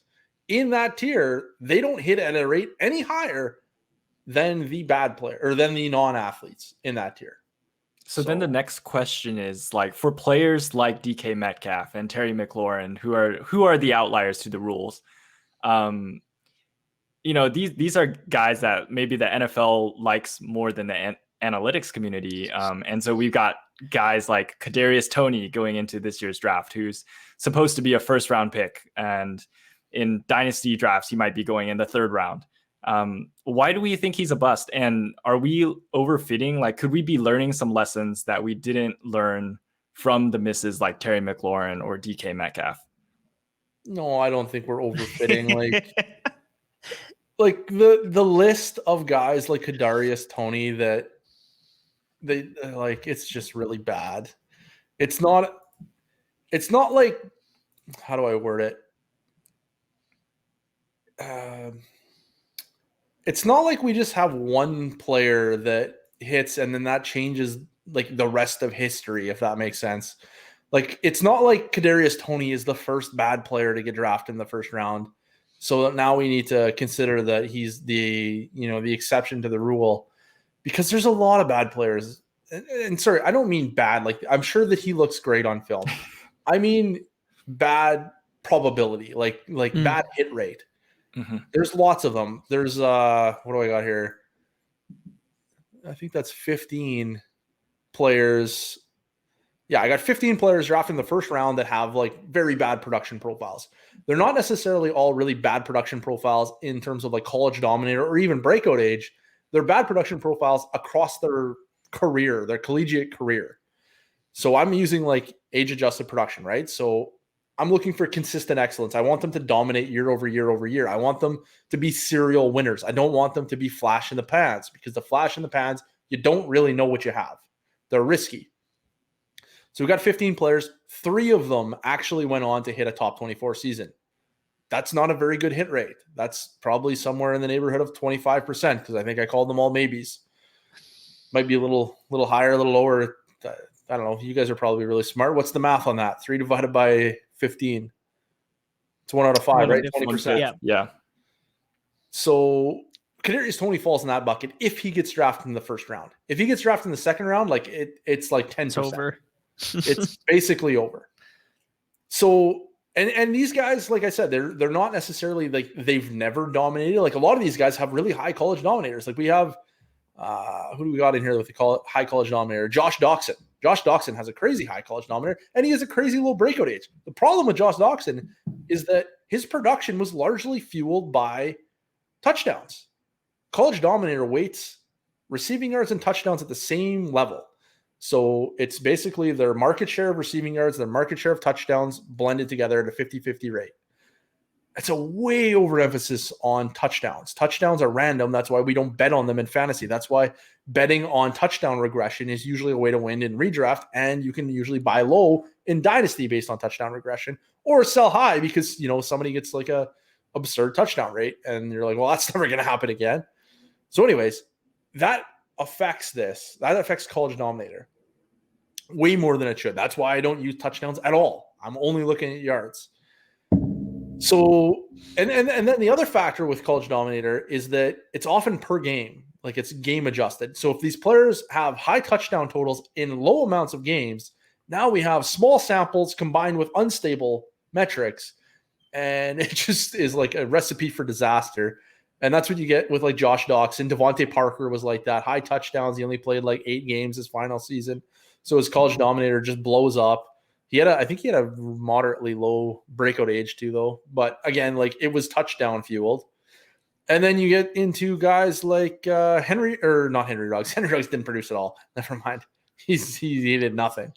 in that tier, they don't hit at a rate any higher than the bad player or than the non-athletes in that tier. So then the next question is, like, for players like DK Metcalf and Terry McLaurin, who are the outliers to the rules, these are guys that maybe the NFL likes more than the analytics community. And so we've got guys like Kadarius Toney going into this year's draft, who's supposed to be a first round pick. And in Dynasty drafts, he might be going in the third round. Why do we think he's a bust? And are we overfitting? Like, could we be learning some lessons that we didn't learn from the misses like Terry McLaurin or DK Metcalf? No, I don't think we're overfitting. like the list of guys like Kadarius Toney that they like, it's just really bad. It's not like, how do I word it? It's not like we just have one player that hits and then that changes, like, the rest of history, if that makes sense. Like, it's not like Kadarius Toney is the first bad player to get drafted in the first round. So now we need to consider that he's the exception to the rule, because there's a lot of bad players. And sorry, I don't mean bad. Like, I'm sure that he looks great on film. I mean bad probability, like bad hit rate. There's lots of them. There's what do I got here? I think that's 15 players. Yeah, I got 15 players drafted in the first round that have, like, very bad production profiles. They're not necessarily all really bad production profiles in terms of, like, college dominator or even breakout age. They're bad production profiles across their career, their collegiate career. So I'm using, like, age adjusted production, right? So I'm looking for consistent excellence. I want them to dominate year over year over year. I want them to be serial winners. I don't want them to be flash in the pans, because the flash in the pans, you don't really know what you have. They're risky. So we got 15 players. 3 of them actually went on to hit a top 24 season. That's not a very good hit rate. That's probably somewhere in the neighborhood of 25%, because I think I called them all maybes. Might be a little higher, a little lower. I don't know. You guys are probably really smart. What's the math on that? 3 divided by 15. It's 1 out of 5, right? 20%. Yeah. So Kadarius Toney falls in that bucket if he gets drafted in the first round. If he gets drafted in the second round, like it's like 10%. It's over. It's basically over. So and these guys, like I said, they're not necessarily like they've never dominated. Like a lot of these guys have really high college dominators. Like we have who do we got in here with the high college dominator? Josh Doxson. Josh Doxson has a crazy high college dominator, and he has a crazy low breakout age. The problem with Josh Doxson is that his production was largely fueled by touchdowns. College dominator weights receiving yards and touchdowns at the same level. So it's basically their market share of receiving yards, their market share of touchdowns blended together at a 50-50 rate. It's a way overemphasis on touchdowns. Touchdowns are random. That's why we don't bet on them in fantasy. That's why betting on touchdown regression is usually a way to win in redraft, and you can usually buy low in Dynasty based on touchdown regression, or sell high because, somebody gets like a absurd touchdown rate and you're like, well, that's never going to happen again. So anyways, that affects That affects college dominator way more than it should. That's why I don't use touchdowns at all. I'm only looking at yards. So, and then the other factor with college dominator is that it's often per game, like it's game adjusted. So if these players have high touchdown totals in low amounts of games, now we have small samples combined with unstable metrics, and it just is like a recipe for disaster. And that's what you get with like Josh Doxson. Devonta Parker was like that. High touchdowns. He only played like 8 games his final season. So his college dominator just blows up. I think he had a moderately low breakout age too, though. But again, like it was touchdown fueled. And then you get into guys like Henry Ruggs. Henry Ruggs didn't produce at all. Never mind. He did nothing.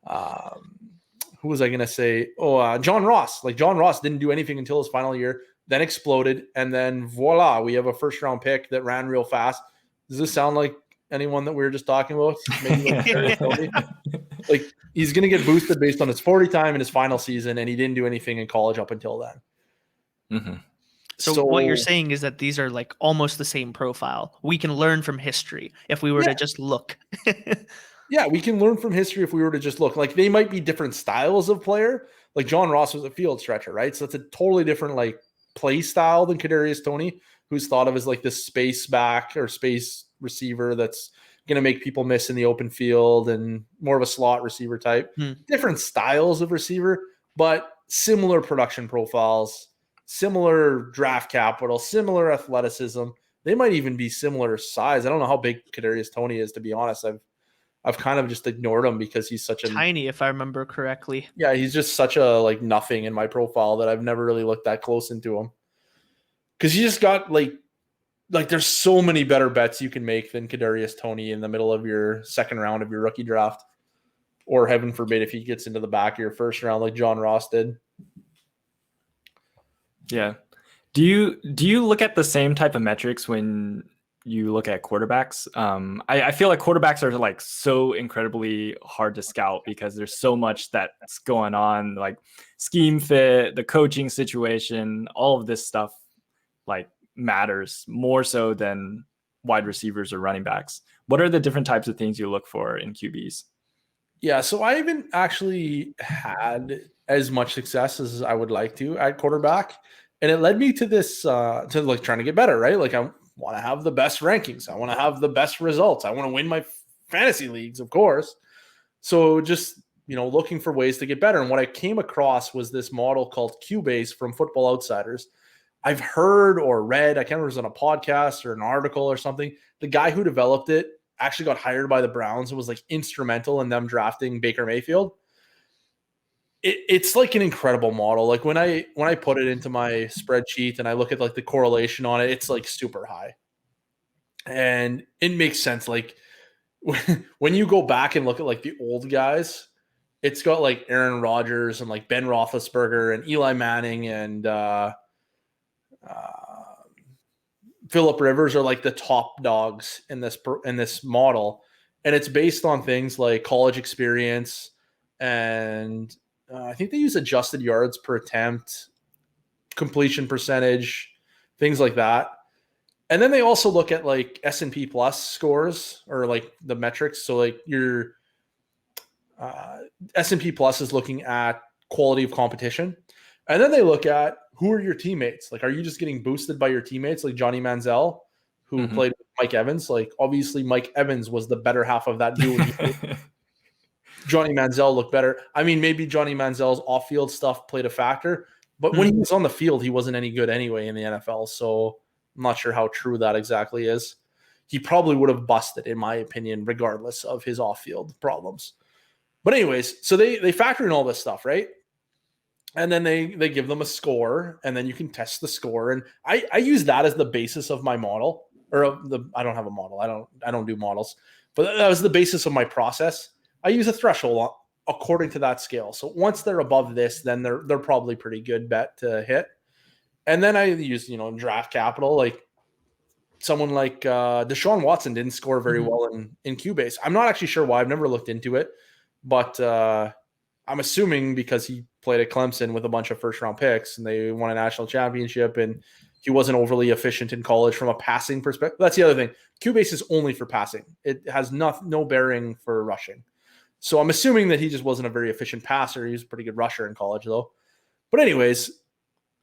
Who was I going to say? John Ross. Like John Ross didn't do anything until his final year, then exploded. And then voila, we have a first round pick that ran real fast. Does this sound like anyone that we were just talking about? Maybe like he's going to get boosted based on his 40 time in his final season, and he didn't do anything in college up until then. Mm-hmm. So what you're saying is that these are like almost the same profile. We can learn from history if we were to just look. Yeah, we can learn from history if we were to just look. Like they might be different styles of player. Like John Ross was a field stretcher, right? So it's a totally different like play style than Kadarius Toney, who's thought of as like this space back or space receiver that's going to make people miss in the open field and more of a slot receiver type. Different styles of receiver, but similar production profiles, similar draft capital, similar athleticism. They might even be similar size. I don't know how big Kadarius Toney is, to be honest. I've kind of just ignored him because he's such a tiny, if I remember correctly. Yeah, he's just such a like nothing in my profile that I've never really looked that close into him. Because you just got like there's so many better bets you can make than Kadarius Toney in the middle of your second round of your rookie draft, or heaven forbid if he gets into the back of your first round like John Ross did. Yeah. Do you look at the same type of metrics when you look at quarterbacks? I feel like quarterbacks are like so incredibly hard to scout because there's so much that's going on, like scheme fit, the coaching situation, all of this stuff like matters more so than wide receivers or running backs. What are the different types of things you look for in QBs? Yeah, so I haven't actually had as much success as I would like to at quarterback. And it led me to this, to like trying to get better, right? Like I want to have the best rankings. I want to have the best results. I want to win my fantasy leagues, of course. So just, looking for ways to get better. And what I came across was this model called QBase from Football Outsiders. I've heard or read, I can't remember if it was on a podcast or an article or something. The guy who developed it actually got hired by the Browns and was like instrumental in them drafting Baker Mayfield. It's like an incredible model. Like when I put it into my spreadsheet and I look at like the correlation on it, it's like super high. And it makes sense. Like when you go back and look at like the old guys, it's got like Aaron Rodgers and like Ben Roethlisberger and Eli Manning and Phillip Rivers are like the top dogs in this model, and it's based on things like college experience, and I think they use adjusted yards per attempt, completion percentage, things like that. And then they also look at like S&P Plus scores or like the metrics. So like your S&P Plus is looking at quality of competition, and then they look at who are your teammates? Like, are you just getting boosted by your teammates? Like Johnny Manziel, who played with Mike Evans. Like, obviously Mike Evans was the better half of that duo. Johnny Manziel looked better. I mean, maybe Johnny Manziel's off-field stuff played a factor, but when he was on the field, he wasn't any good anyway in the NFL. So I'm not sure how true that exactly is. He probably would have busted, in my opinion, regardless of his off-field problems. But anyways, so they factor in all this stuff, right? And then they give them a score, and then you can test the score. And I use that as the basis of my model, or I don't have a model. I don't do models, but that was the basis of my process. I use a threshold according to that scale. So once they're above this, then they're probably pretty good bet to hit. And then I use, draft capital, like someone like Deshaun Watson didn't score very well in QBase. I'm not actually sure why. I've never looked into it, but I'm assuming because he played at Clemson with a bunch of first-round picks and they won a national championship, and he wasn't overly efficient in college from a passing perspective. That's the other thing. QBase is only for passing. It has no bearing for rushing. So I'm assuming that he just wasn't a very efficient passer. He was a pretty good rusher in college, though. But anyways,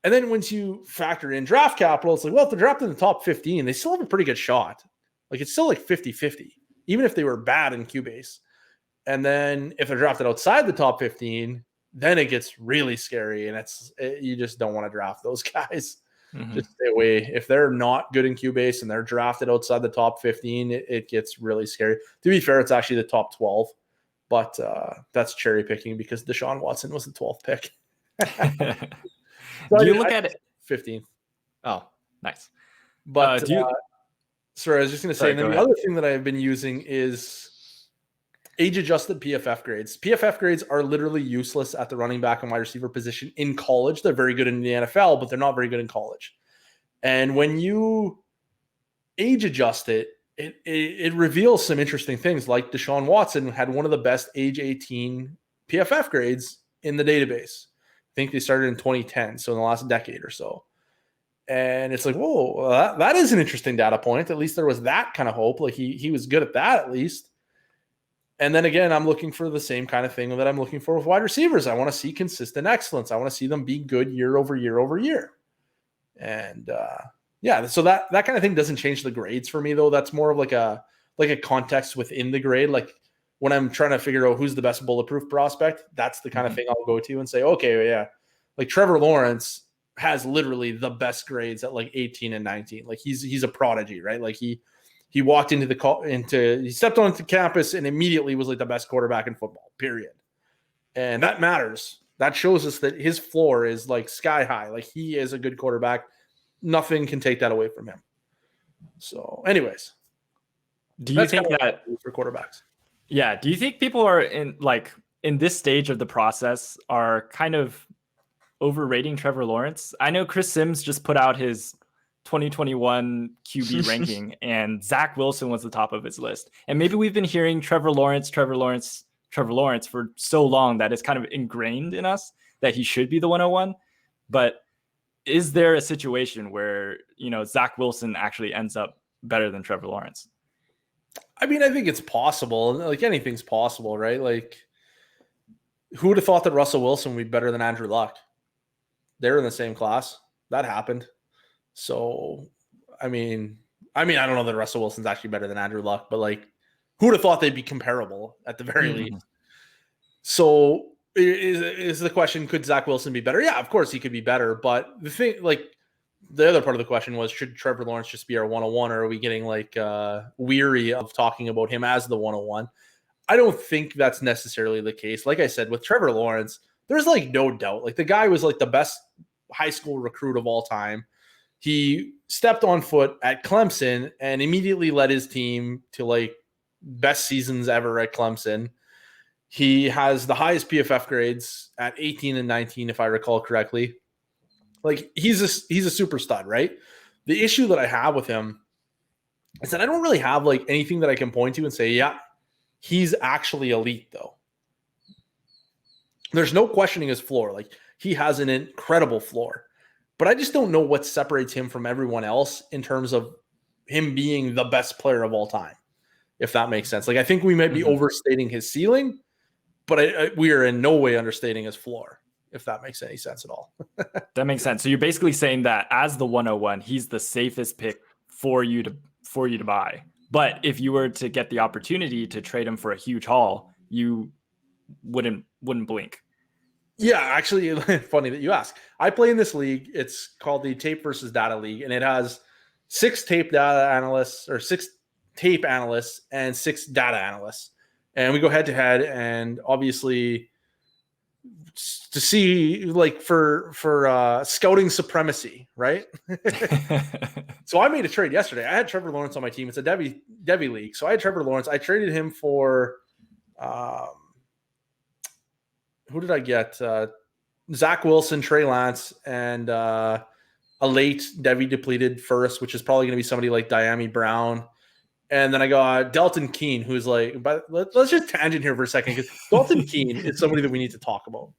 and then once you factor in draft capital, it's like, well, if they're drafted in the top 15, they still have a pretty good shot. Like, it's still like 50-50, even if they were bad in QBase. And then if they're drafted outside the top 15, then it gets really scary, and you just don't want to draft those guys. Just stay away. If they're not good in QBase and they're drafted outside the top 15, it gets really scary. To be fair, it's actually the top 12, but that's cherry picking because Deshaun Watson was the 12th pick. Do you look at it? 15th. Oh, nice. But sorry, I was just going to say, and then the other thing that I've been using is age-adjusted PFF grades. PFF grades are literally useless at the running back and wide receiver position in college. They're very good in the NFL, but they're not very good in college. And when you age-adjust it reveals some interesting things, like Deshaun Watson had one of the best age 18 PFF grades in the database. I think they started in 2010, so in the last decade or so. And it's like, whoa, that is an interesting data point. At least there was that kind of hope. Like he was good at that at least. And then again, I'm looking for the same kind of thing that I'm looking for with wide receivers. I want to see consistent excellence. I want to see them be good year over year over year. And so that kind of thing doesn't change the grades for me, though. That's more of like a context within the grade. Like when I'm trying to figure out who's the best bulletproof prospect, that's the kind of thing I'll go to and say, okay, yeah, like Trevor Lawrence has literally the best grades at like 18 and 19. Like he's a prodigy, right? Like he walked he stepped onto campus and immediately was like the best quarterback in football, period. And that matters. That shows us that his floor is like sky high. Like he is a good quarterback. Nothing can take that away from him. So anyways, do you think that for quarterbacks? Yeah. Do you think people are in this stage of the process are kind of overrating Trevor Lawrence? I know Chris Sims just put out his 2021 QB ranking, and Zach Wilson was the top of his list. And maybe we've been hearing Trevor Lawrence for so long that it's kind of ingrained in us that he should be the 101. But is there a situation where, Zach Wilson actually ends up better than Trevor Lawrence? I mean, I think it's possible. Like anything's possible, right? Like who would have thought that Russell Wilson would be better than Andrew Luck? They're in the same class. That happened. So, I mean, I don't know that Russell Wilson's actually better than Andrew Luck, but like, who would have thought they'd be comparable at the very least? So, is the question, could Zach Wilson be better? Yeah, of course he could be better. But the thing, like, the other part of the question was, should Trevor Lawrence just be our 101, or are we getting like weary of talking about him as the 101? I don't think that's necessarily the case. Like I said, with Trevor Lawrence, there's like no doubt. Like the guy was like the best high school recruit of all time. He stepped on foot at Clemson and immediately led his team to like best seasons ever at Clemson. He has the highest PFF grades at 18 and 19, if I recall correctly. Like, he's a super stud, right? The issue that I have with him is that I don't really have like anything that I can point to and say, yeah, he's actually elite though. There's no questioning his floor. Like, he has an incredible floor, but I just don't know what separates him from everyone else in terms of him being the best player of all time, if that makes sense. Like, I think we might be overstating his ceiling, but we are in no way understating his floor, if that makes any sense at all. That makes sense. So you're basically saying that as the 101, he's the safest pick for you to buy. But if you were to get the opportunity to trade him for a huge haul, you wouldn't blink. Yeah, actually, funny that you ask. I play in this league. It's called the Tape versus Data League, and it has 6 tape analysts and 6 data analysts. And we go head to head, and obviously to see like for scouting supremacy, right? So I made a trade yesterday. I had Trevor Lawrence on my team. It's a Devy league. So I had Trevor Lawrence. I traded him for who did I get? Zach Wilson, Trey Lance, and a late Devy depleted first, which is probably going to be somebody like Diami Brown. And then I got Dalton Keene, who's like, but let's just tangent here for a second, because Dalton Keene is somebody that we need to talk about.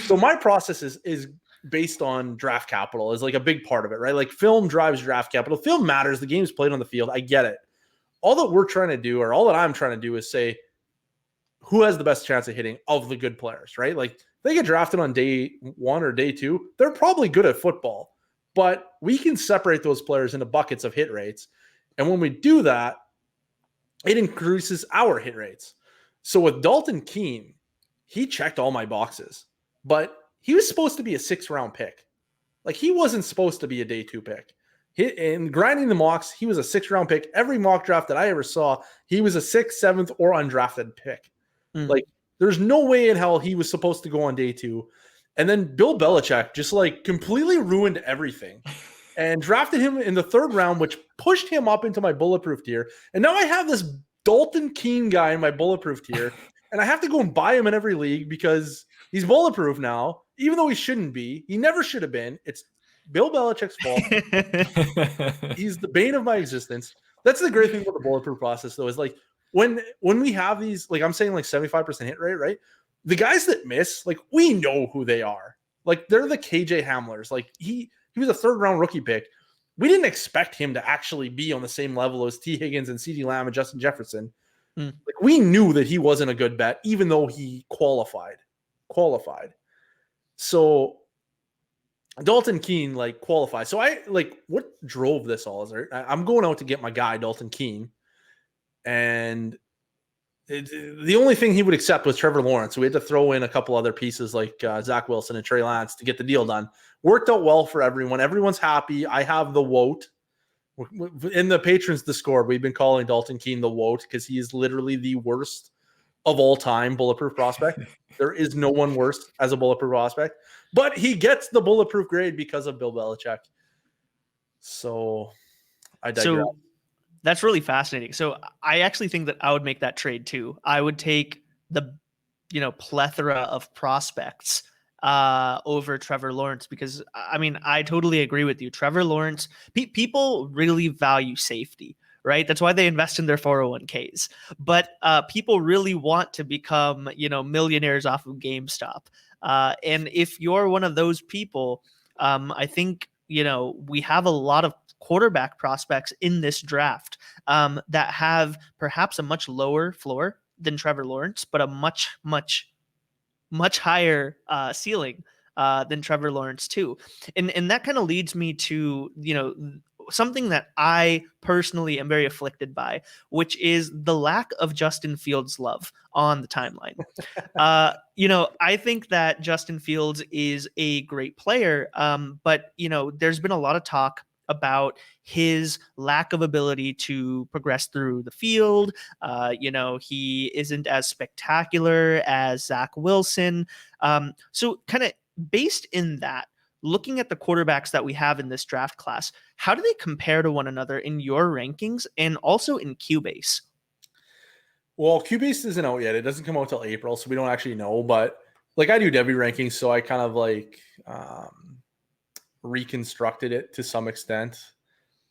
So my process is based on draft capital, is like a big part of it, right? Like, film drives draft capital. Film matters. The game's played on the field. I get it. All that we're trying to do, or all that I'm trying to do, is say who has the best chance of hitting of the good players, right? Like, they get drafted on day 1 or day 2. They're probably good at football, but we can separate those players into buckets of hit rates. And when we do that, it increases our hit rates. So with Dalton Keene, he checked all my boxes, but he was supposed to be a 6th-round pick. Like, he wasn't supposed to be a day 2 pick. In grinding the mocks, he was a 6th-round pick. Every mock draft that I ever saw, he was a 6th, 7th, or undrafted pick. Like, there's no way in hell he was supposed to go on day 2. And then Bill Belichick just like completely ruined everything and drafted him in the 3rd round, which pushed him up into my bulletproof tier. And now I have this Dalton Keene guy in my bulletproof tier, and I have to go and buy him in every league because he's bulletproof now, even though he shouldn't be. He never should have been. It's Bill Belichick's fault. He's the bane of my existence. That's the great thing about the bulletproof process, though, is like when we have these, like I'm saying, like 75% hit rate, right? The guys that miss, like, we know who they are. Like, they're the KJ Hamlers. Like, he was a 3rd-round rookie pick. We didn't expect him to actually be on the same level as T. Higgins and CeeDee Lamb and Justin Jefferson. Like, we knew that he wasn't a good bet, even though he qualified. So Dalton Keene, like, qualified. So what drove this all is I'm going out to get my guy, Dalton Keene, and the only thing he would accept was Trevor Lawrence. So we had to throw in a couple other pieces like Zach Wilson and Trey Lance to get the deal done. Worked out well for everyone. Everyone's happy. I have the WOT. In the patrons Discord, we've been calling Dalton Keene the WOT because he is literally the worst of all time bulletproof prospect. There is no one worse as a bulletproof prospect. But he gets the bulletproof grade because of Bill Belichick. So I digress. So that's really fascinating. So I actually think that I would make that trade too. I would take the, plethora of prospects over Trevor Lawrence because, I mean, I totally agree with you. Trevor Lawrence, people really value safety, right? That's why they invest in their 401ks. But people really want to become, millionaires off of GameStop. And if you're one of those people, I think, we have a lot of quarterback prospects in this draft that have perhaps a much lower floor than Trevor Lawrence, but a much, much, much higher ceiling than Trevor Lawrence too. And that kind of leads me to, something that I personally am very afflicted by, which is the lack of Justin Fields love on the timeline. I think that Justin Fields is a great player, but, there's been a lot of talk about his lack of ability to progress through the field. He isn't as spectacular as Zach Wilson. So kind of based in that, looking at the quarterbacks that we have in this draft class, how do they compare to one another in your rankings and also in QBase? Well, QBase isn't out yet. It doesn't come out till April, so we don't actually know. But like I do Devy rankings, so I kind of like reconstructed it to some extent.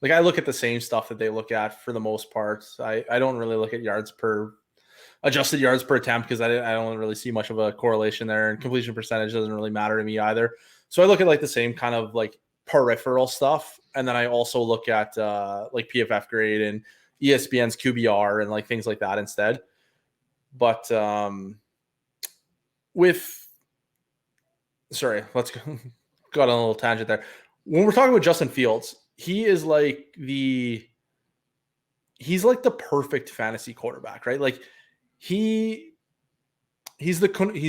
Like I look at the same stuff that they look at for the most part. I don't really look at adjusted yards per attempt because I don't really see much of a correlation there, and completion percentage doesn't really matter to me either. So I look at like the same kind of like peripheral stuff, and then I also look at like PFF grade and ESPN's QBR and like things like that instead. But let's go. Got on a little tangent there. When we're talking about Justin Fields, he's like the perfect fantasy quarterback, right? Like he's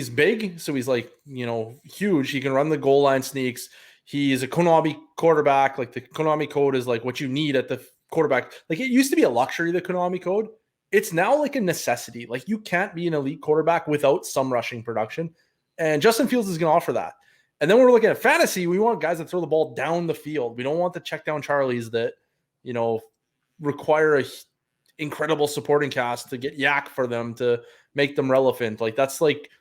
big, so he's like, huge. He can run the goal line sneaks. He's a Konami quarterback. Like the Konami code is like what you need at the quarterback. Like it used to be a luxury, the Konami code. It's now like a necessity. Like you can't be an elite quarterback without some rushing production. And Justin Fields is going to offer that. And then when we're looking at fantasy, we want guys that throw the ball down the field. We don't want the check down Charlies that, require a incredible supporting cast to get yak for them to make them relevant. Like that's like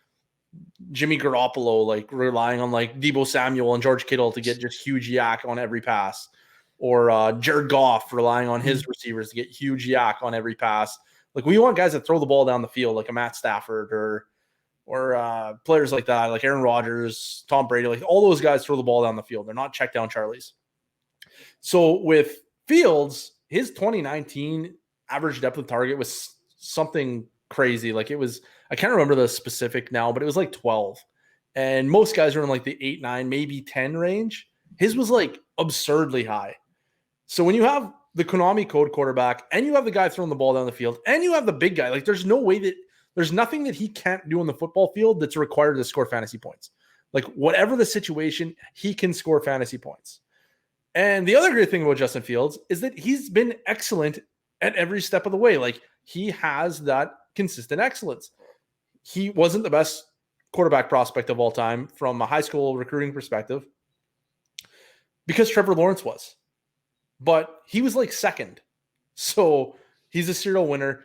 Jimmy Garoppolo, like relying on like Deebo Samuel and George Kittle to get just huge yak on every pass, or Jared Goff relying on his receivers to get huge yak on every pass. Like we want guys that throw the ball down the field, like a Matt Stafford or players like that, like Aaron Rodgers, Tom Brady, like all those guys throw the ball down the field. They're not check down Charlies. So with Fields, his 2019 average depth of target was something crazy. Like it was, I can't remember the specific now, but it was like 12. And most guys are in like the 8, 9, maybe 10 range. His was like absurdly high. So when you have the Konami code quarterback and you have the guy throwing the ball down the field and you have the big guy, like there's nothing that he can't do on the football field that's required to score fantasy points. Like whatever the situation, he can score fantasy points. And the other great thing about Justin Fields is that he's been excellent at every step of the way. Like he has that consistent excellence. He wasn't the best quarterback prospect of all time from a high school recruiting perspective because Trevor Lawrence was, but he was like second. So he's a serial winner.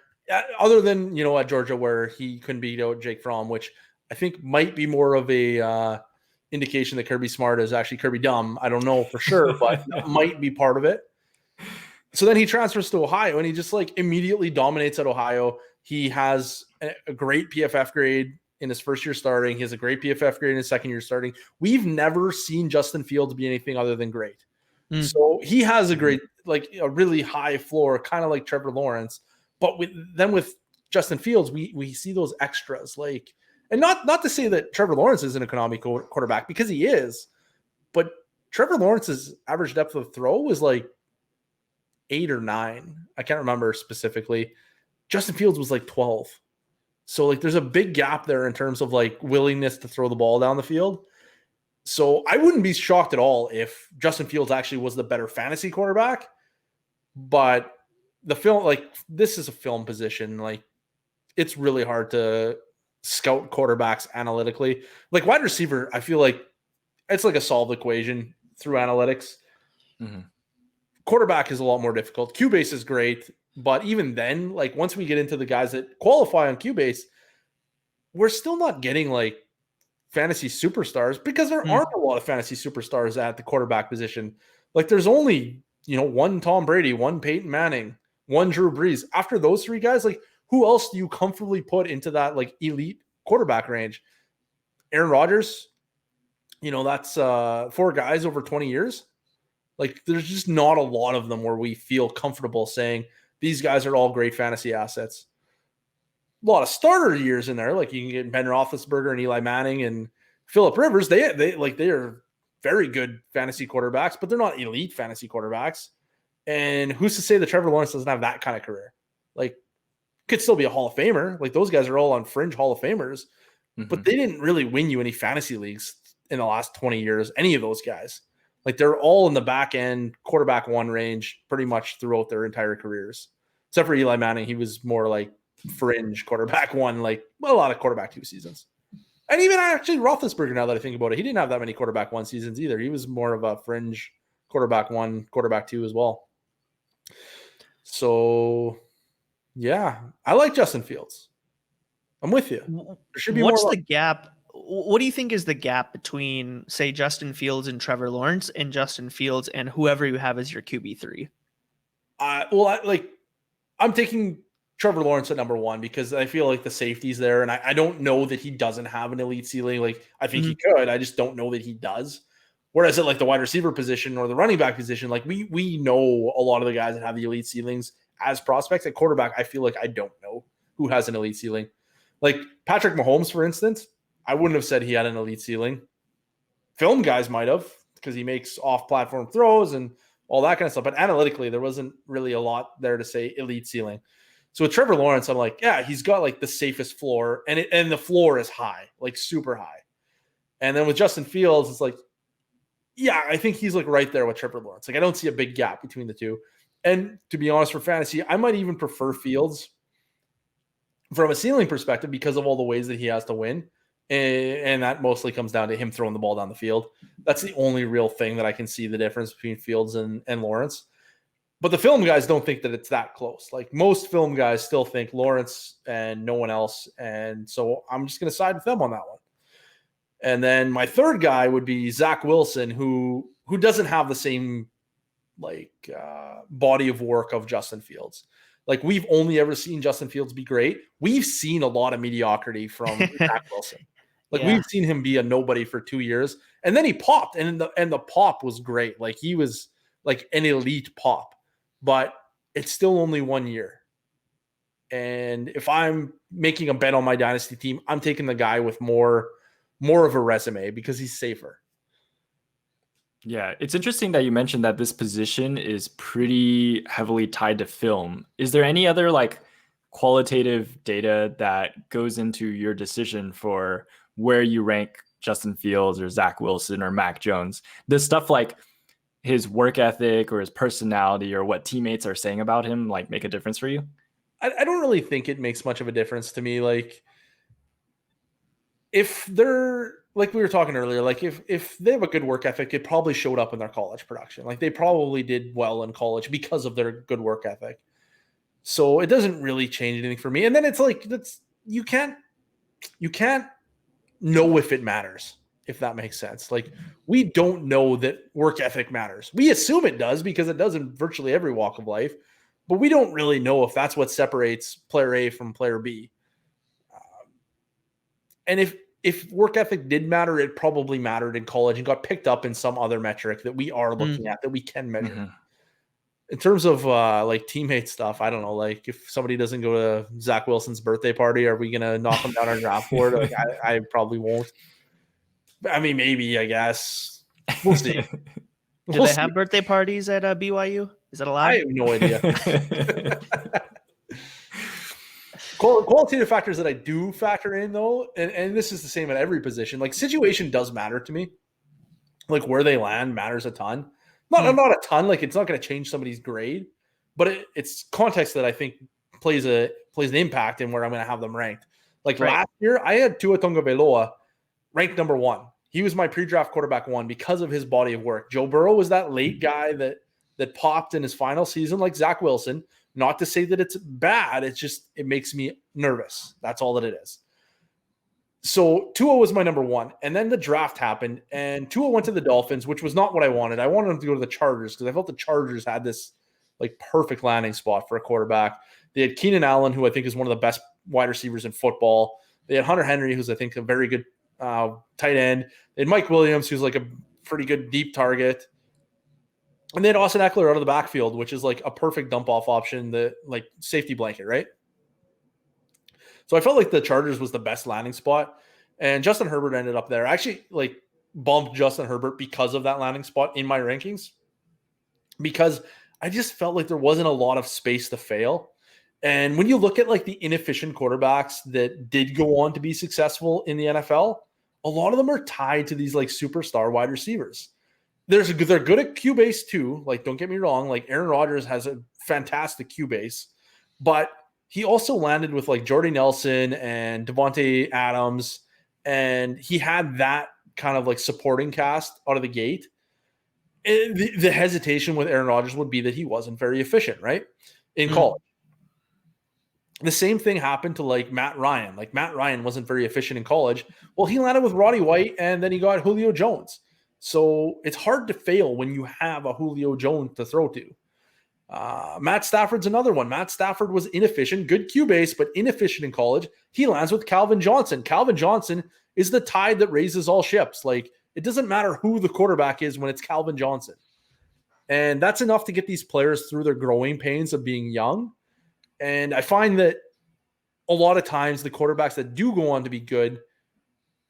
Other than, at Georgia where he couldn't beat out Jake Fromm, which I think might be more of a indication that Kirby Smart is actually Kirby dumb. I don't know for sure, but that might be part of it. So then he transfers to Ohio and he just like immediately dominates at Ohio. He has a great PFF grade in his first year starting. He has a great PFF grade in his second year starting. We've never seen Justin Fields be anything other than great. So he has a great, like a really high floor, kind of like Trevor Lawrence. But with Justin Fields, we see those extras, like, and not to say that Trevor Lawrence isn't a Konami quarterback, because he is, but Trevor Lawrence's average depth of throw was like 8 or 9. I can't remember specifically. Justin Fields was like 12. So like there's a big gap there in terms of like willingness to throw the ball down the field. So I wouldn't be shocked at all if Justin Fields actually was the better fantasy quarterback, but the film, like this is a film position. Like it's really hard to scout quarterbacks analytically. Like wide receiver, I feel like it's like a solved equation through analytics. Mm-hmm. Quarterback is a lot more difficult. QBase is great, but even then, like once we get into the guys that qualify on QBase, we're still not getting like fantasy superstars because there aren't a lot of fantasy superstars at the quarterback position. Like there's only, one Tom Brady, one Peyton Manning, one Drew Brees. After those three guys, like who else do you comfortably put into that like elite quarterback range? Aaron Rodgers, that's 4 guys over 20 years. Like there's just not a lot of them where we feel comfortable saying these guys are all great fantasy assets. A lot of starter years in there. Like you can get Ben Roethlisberger and Eli Manning and Phillip Rivers. They are very good fantasy quarterbacks, but they're not elite fantasy quarterbacks. And who's to say that Trevor Lawrence doesn't have that kind of career? Like could still be a Hall of Famer. Like those guys are all on fringe Hall of Famers, but they didn't really win you any fantasy leagues in the last 20 years. Any of those guys, like they're all in the back end quarterback 1 range pretty much throughout their entire careers, except for Eli Manning. He was more like fringe quarterback 1, like a lot of quarterback 2 seasons. And even actually Roethlisberger, now that I think about it, he didn't have that many quarterback 1 seasons either. He was more of a fringe quarterback 1, quarterback 2 as well. So Yeah, I like Justin Fields. I'm with you. There should be What's more the gap? What do you think is the gap between, say, Justin Fields and Trevor Lawrence, and Justin Fields and whoever you have as your QB3? I'm taking Trevor Lawrence at number 1 because I feel like the safety's there, and I don't know that he doesn't have an elite ceiling. Like, I think he could. I just don't know that he does. Whereas at like the wide receiver position or the running back position, like we know a lot of the guys that have the elite ceilings as prospects. At quarterback, I feel like I don't know who has an elite ceiling. Like Patrick Mahomes, for instance, I wouldn't have said he had an elite ceiling. Film guys might have, because he makes off-platform throws and all that kind of stuff. But analytically, there wasn't really a lot there to say elite ceiling. So with Trevor Lawrence, I'm like, yeah, he's got like the safest floor, and the floor is high, like super high. And then with Justin Fields, it's like, yeah, I think he's like right there with Trevor Lawrence. Like, I don't see a big gap between the two. And to be honest, for fantasy, I might even prefer Fields from a ceiling perspective because of all the ways that he has to win. And that mostly comes down to him throwing the ball down the field. That's the only real thing that I can see the difference between Fields and Lawrence. But the film guys don't think that it's that close. Like, most film guys still think Lawrence and no one else. And so I'm just going to side with them on that one. And then my third guy would be Zach Wilson, who doesn't have the same body of work of Justin Fields. Like, we've only ever seen Justin Fields be great. We've seen a lot of mediocrity from Zach Wilson. Like, we've seen him be a nobody for 2 years, and then he popped, and the pop was great. Like, he was like an elite pop, but it's still only 1 year. And if I'm making a bet on my dynasty team, I'm taking the guy with more of a resume because he's safer. Yeah, it's interesting that you mentioned that this position is pretty heavily tied to film. Is there any other like qualitative data that goes into your decision for where you rank Justin Fields or Zach Wilson or Mac Jones? Does stuff like his work ethic or his personality or what teammates are saying about him like make a difference for you? I don't really think it makes much of a difference to me. Like, if they're, like we were talking earlier, like if they have a good work ethic, it probably showed up in their college production. Like, they probably did well in college because of their good work ethic. So it doesn't really change anything for me. And then it's like, you can't know if it matters, if that makes sense. Like, we don't know that work ethic matters. We assume it does because it does in virtually every walk of life, but we don't really know if that's what separates player A from player B. And if work ethic did matter, it probably mattered in college and got picked up in some other metric that we are looking at, that we can measure. Mm-hmm. In terms of like teammate stuff, I don't know. Like, if somebody doesn't go to Zach Wilson's birthday party, are we going to knock him down our draft board? Like, I probably won't. I mean, maybe, I guess. We'll see. Do they have birthday parties at BYU? Is that allowed? I have no idea. Qualitative factors that I do factor in, though, and this is the same at every position. Like, situation does matter to me. Like, where they land matters a ton. Not a ton. Like, it's not going to change somebody's grade, but it's context that I think plays an impact in where I'm going to have them ranked. Like, last year, I had Tua Tagovailoa ranked number 1. He was my pre-draft quarterback 1 because of his body of work. Joe Burrow was that late guy that popped in his final season, like Zach Wilson. Not to say that it's bad. It's just, it makes me nervous. That's all that it is. So Tua was my number 1. And then the draft happened, and Tua went to the Dolphins, which was not what I wanted. I wanted him to go to the Chargers because I felt the Chargers had this like perfect landing spot for a quarterback. They had Keenan Allen, who I think is one of the best wide receivers in football. They had Hunter Henry, who's I think a very good tight end. They had Mike Williams, who's like a pretty good deep target. And they had Austin Eckler out of the backfield, which is like a perfect dump-off option, the like safety blanket, right? So I felt like the Chargers was the best landing spot, and Justin Herbert ended up there. I actually like bumped Justin Herbert because of that landing spot in my rankings, because I just felt like there wasn't a lot of space to fail. And when you look at like the inefficient quarterbacks that did go on to be successful in the NFL, a lot of them are tied to these like superstar wide receivers. They're good at QBase too. Like, don't get me wrong. Like, Aaron Rodgers has a fantastic QBase, but he also landed with like Jordy Nelson and Devonta Adams, and he had that kind of like supporting cast out of the gate. The hesitation with Aaron Rodgers would be that he wasn't very efficient, right, in college. The same thing happened to like Matt Ryan. Like Matt Ryan wasn't very efficient in college. Well, he landed with Roddy White and then he got Julio Jones. So it's hard to fail when you have a Julio Jones to throw to. Matt Stafford's another one. Matt Stafford was inefficient, good QBase, but inefficient in college. He lands with Calvin Johnson. Calvin Johnson is the tide that raises all ships. Like, it doesn't matter who the quarterback is when it's Calvin Johnson. And that's enough to get these players through their growing pains of being young. And I find that a lot of times the quarterbacks that do go on to be good,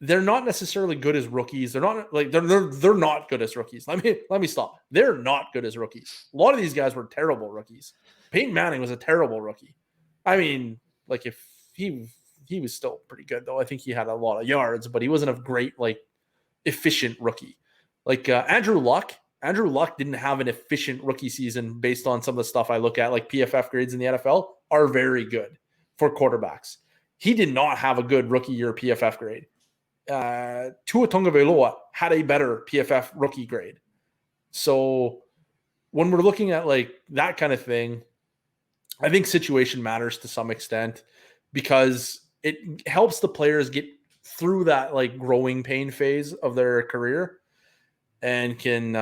they're not necessarily good as rookies. They're not like they're not good as rookies. Let me stop. They're not good as rookies. A lot of these guys were terrible rookies. Peyton Manning was a terrible rookie. I mean, like if he was still pretty good though. I think he had a lot of yards, but he wasn't a great like efficient rookie. Like Andrew Luck. Andrew Luck didn't have an efficient rookie season based on some of the stuff I look at, like PFF grades in the NFL are very good for quarterbacks. He did not have a good rookie year PFF grade. Tua Tagovailoa had a better PFF rookie grade. So when we're looking at like that kind of thing, I think situation matters to some extent because it helps the players get through that like growing pain phase of their career and can,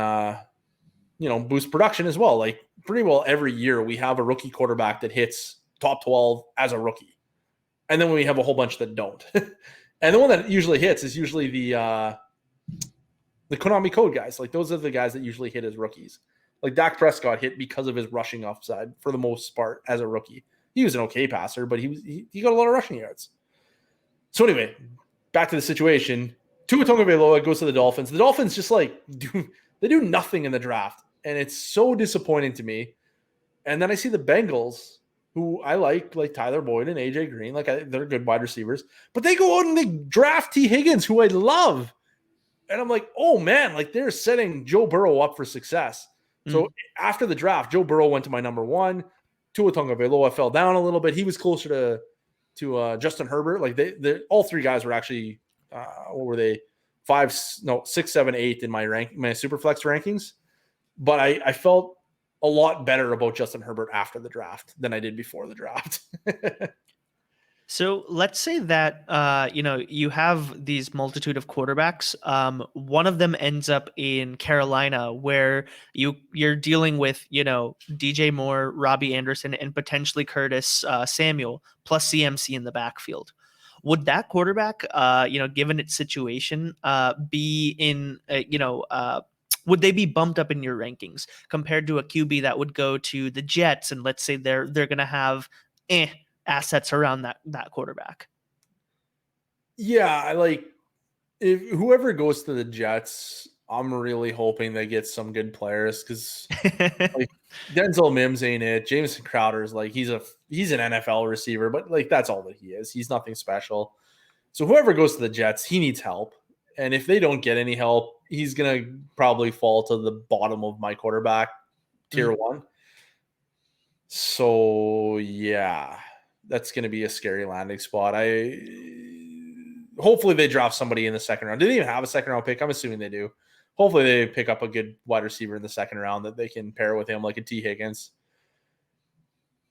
boost production as well. Like pretty well every year we have a rookie quarterback that hits top 12 as a rookie. And then we have a whole bunch that don't. And the one that usually hits is usually the Konami code guys. Like those are the guys that usually hit as rookies. Like Dak Prescott hit because of his rushing upside for the most part as a rookie. He was an okay passer, but he got a lot of rushing yards. So anyway, back to the situation. Tua Tagovailoa goes to the Dolphins. The Dolphins just like they do nothing in the draft, and it's so disappointing to me. And then I see the Bengals, who I like Tyler Boyd and AJ Green, they're good wide receivers, but they go out and they draft T. Higgins, who I love. And I'm like, oh man, like they're setting Joe Burrow up for success. So after the draft, Joe Burrow went to my number one. Tua Tagovailoa fell down a little bit. He was closer to Justin Herbert. Like they all three guys were actually what were they? 6, 7, 8 in my Superflex rankings. But I felt a lot better about Justin Herbert after the draft than I did before the draft. So let's say that, you have these multitude of quarterbacks. One of them ends up in Carolina where you're dealing with, DJ Moore, Robbie Anderson, and potentially Curtis Samuel plus CMC in the backfield. Would that quarterback, given its situation, be in, would they be bumped up in your rankings compared to a QB that would go to the Jets and let's say they're going to have assets around that quarterback? Yeah, if whoever goes to the Jets, I'm really hoping they get some good players because Denzel Mims ain't it. Jameson Crowder's he's an NFL receiver, but that's all that he is. He's nothing special. So whoever goes to the Jets, he needs help. And if they don't get any help, he's gonna probably fall to the bottom of my quarterback tier one. So yeah, that's gonna be a scary landing spot. Hopefully they draft somebody in the second round. Do they even have a second round pick? I'm assuming they do. Hopefully they pick up a good wide receiver in the second round that they can pair with him, like a T. Higgins.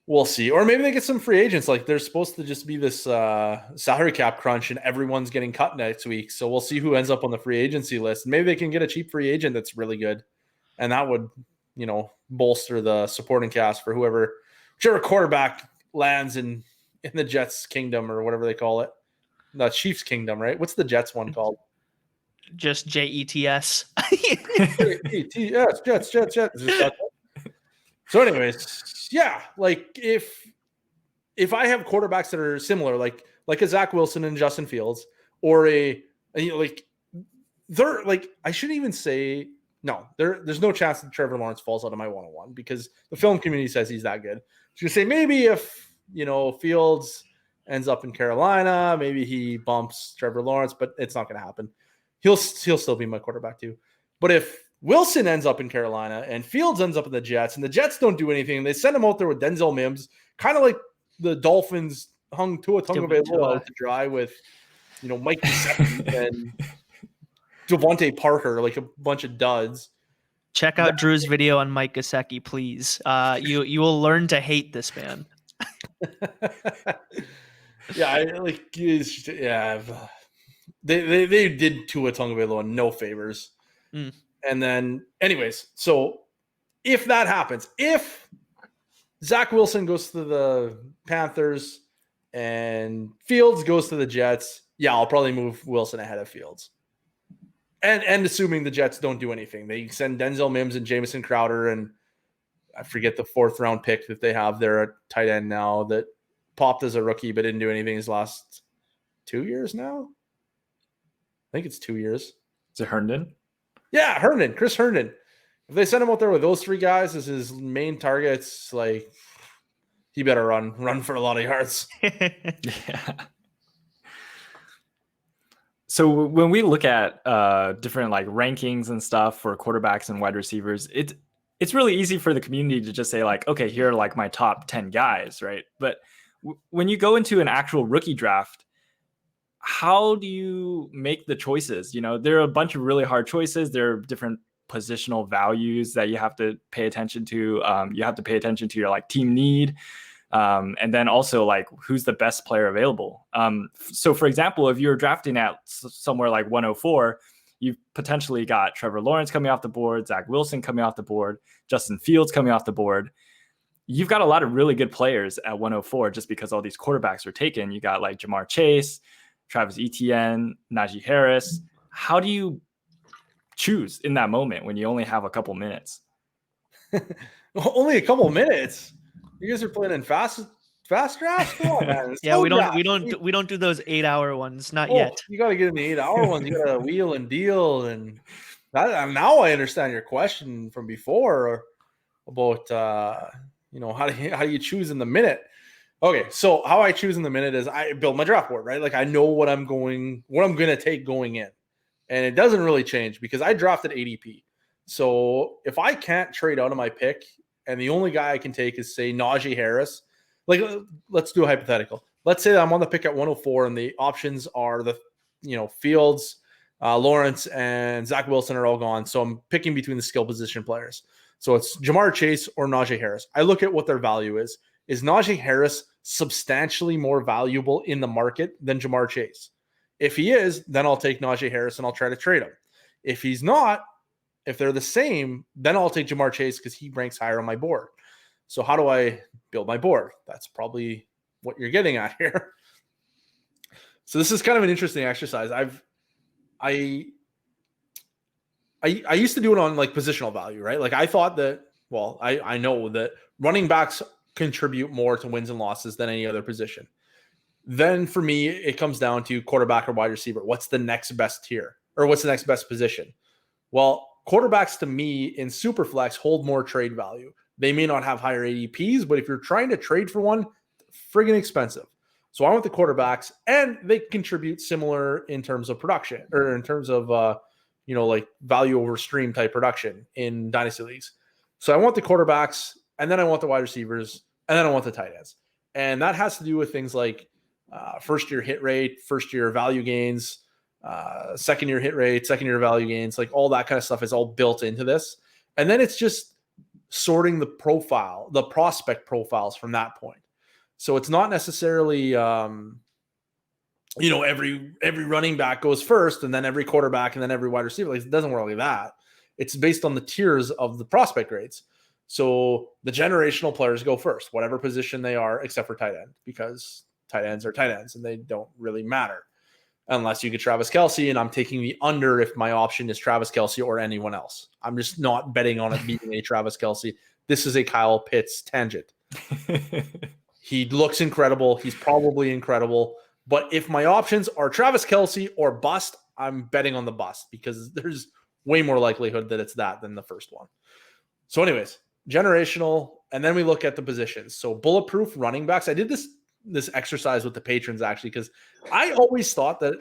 We'll see. Or maybe they get some free agents. Like there's supposed to just be this salary cap crunch and everyone's getting cut next week. So we'll see who ends up on the free agency list. Maybe they can get a cheap free agent that's really good. And that would, bolster the supporting cast for whichever quarterback lands in the Jets kingdom or whatever they call it. The Chiefs kingdom, right? What's the Jets one called? Just JETS. Jets. So anyways, yeah, if I have quarterbacks that are similar, like a Zach Wilson and Justin Fields, or I shouldn't even say no. There's no chance that Trevor Lawrence falls out of my 101 because the film community says he's that good. So you say maybe if Fields ends up in Carolina, maybe he bumps Trevor Lawrence, but it's not going to happen. He'll still be my quarterback too. But if Wilson ends up in Carolina and Fields ends up in the Jets and the Jets don't do anything and they send him out there with Denzel Mims, kind of like the Dolphins hung Tua Tagovailoa out to dry with, Mike Gesicki and Devontae Parker, like a bunch of duds. Check out Drew's video on Mike Gesicki, please. You will learn to hate this man. They did Tua Tagovailoa no favors. And then, anyways, so if that happens, if Zach Wilson goes to the Panthers and Fields goes to the Jets, I'll probably move Wilson ahead of Fields. And assuming the Jets don't do anything, they send Denzel Mims and Jamison Crowder, and I forget the 4th round pick that they have there at tight end now that popped as a rookie but didn't do anything his last 2 years now. I think it's 2 years. Is it Herndon? Yeah, Herndon, Chris Herndon. If they send him out there with those 3 guys as his main targets, like, he better run for a lot of yards. Yeah. So when we look at different like rankings and stuff for quarterbacks and wide receivers, it's really easy for the community to just say like, okay, here are like my top 10 guys, right? But when you go into an actual rookie draft, how do you make the choices? There are a bunch of really hard choices. There are different positional values that you have to pay attention to. You have to pay attention to your like team need. And then also like who's the best player available. So for example, if you're drafting at somewhere like 104, you've potentially got Trevor Lawrence coming off the board, Zach Wilson coming off the board, Justin Fields coming off the board. You've got a lot of really good players at 104 just because all these quarterbacks are taken. You got like Jamar Chase, Travis Etienne, Najee Harris. How do you choose in that moment when you only have a couple minutes? Only a couple minutes? You guys are playing in fast drafts? Come on, man. Yeah, we don't do those 8-hour ones, not yet. You got to get in the 8-hour ones. You got to wheel and deal, and now I understand your question from before about how do you choose in the minute. Okay, so how I choose in the minute is I build my draft board, right? Like I know what I'm going to take going in, and it doesn't really change because I drafted ADP. So if I can't trade out of my pick, and the only guy I can take is say Najee Harris, like let's do a hypothetical. Let's say that I'm on the pick at 104, and the options are the Fields, Lawrence, and Zach Wilson are all gone. So I'm picking between the skill position players. So it's Jamar Chase or Najee Harris. I look at what their value is. Is Najee Harris substantially more valuable in the market than Jamar Chase? If he is, then I'll take Najee Harris and I'll try to trade him. If he's not, if they're the same, then I'll take Jamar Chase because he ranks higher on my board. So how do I build my board? That's probably what you're getting at here. So this is kind of an interesting exercise. I used to do it on like positional value, right? Like I thought that, I know that running backs contribute more to wins and losses than any other position. Then for me, it comes down to quarterback or wide receiver. What's the next best tier, or what's the next best position? Well, quarterbacks to me in Superflex hold more trade value. They may not have higher ADPs, but if you're trying to trade for one, friggin' expensive. So I want the quarterbacks, and they contribute similar in terms of production, or in terms of like value over stream type production in dynasty leagues. So I want the quarterbacks, and then I want the wide receivers, and then I want the tight ends. And that has to do with things like first year hit rate, first year value gains, second year hit rate, second year value gains, like all that kind of stuff is all built into this. And then it's just sorting the prospect profiles from that point. So it's not necessarily, every running back goes first, and then every quarterback, and then every wide receiver. Like, it doesn't work like that. It's based on the tiers of the prospect grades. So the generational players go first, whatever position they are, except for tight end, because tight ends are tight ends and they don't really matter unless you get Travis Kelce, and I'm taking the under if my option is Travis Kelce or anyone else. I'm just not betting on it being a Travis Kelce. This is a Kyle Pitts tangent. He looks incredible. He's probably incredible. But if my options are Travis Kelce or bust, I'm betting on the bust because there's way more likelihood that it's that than the first one. So anyways, generational, and then we look at the positions. So bulletproof running backs. I did this exercise with the patrons actually because I always thought that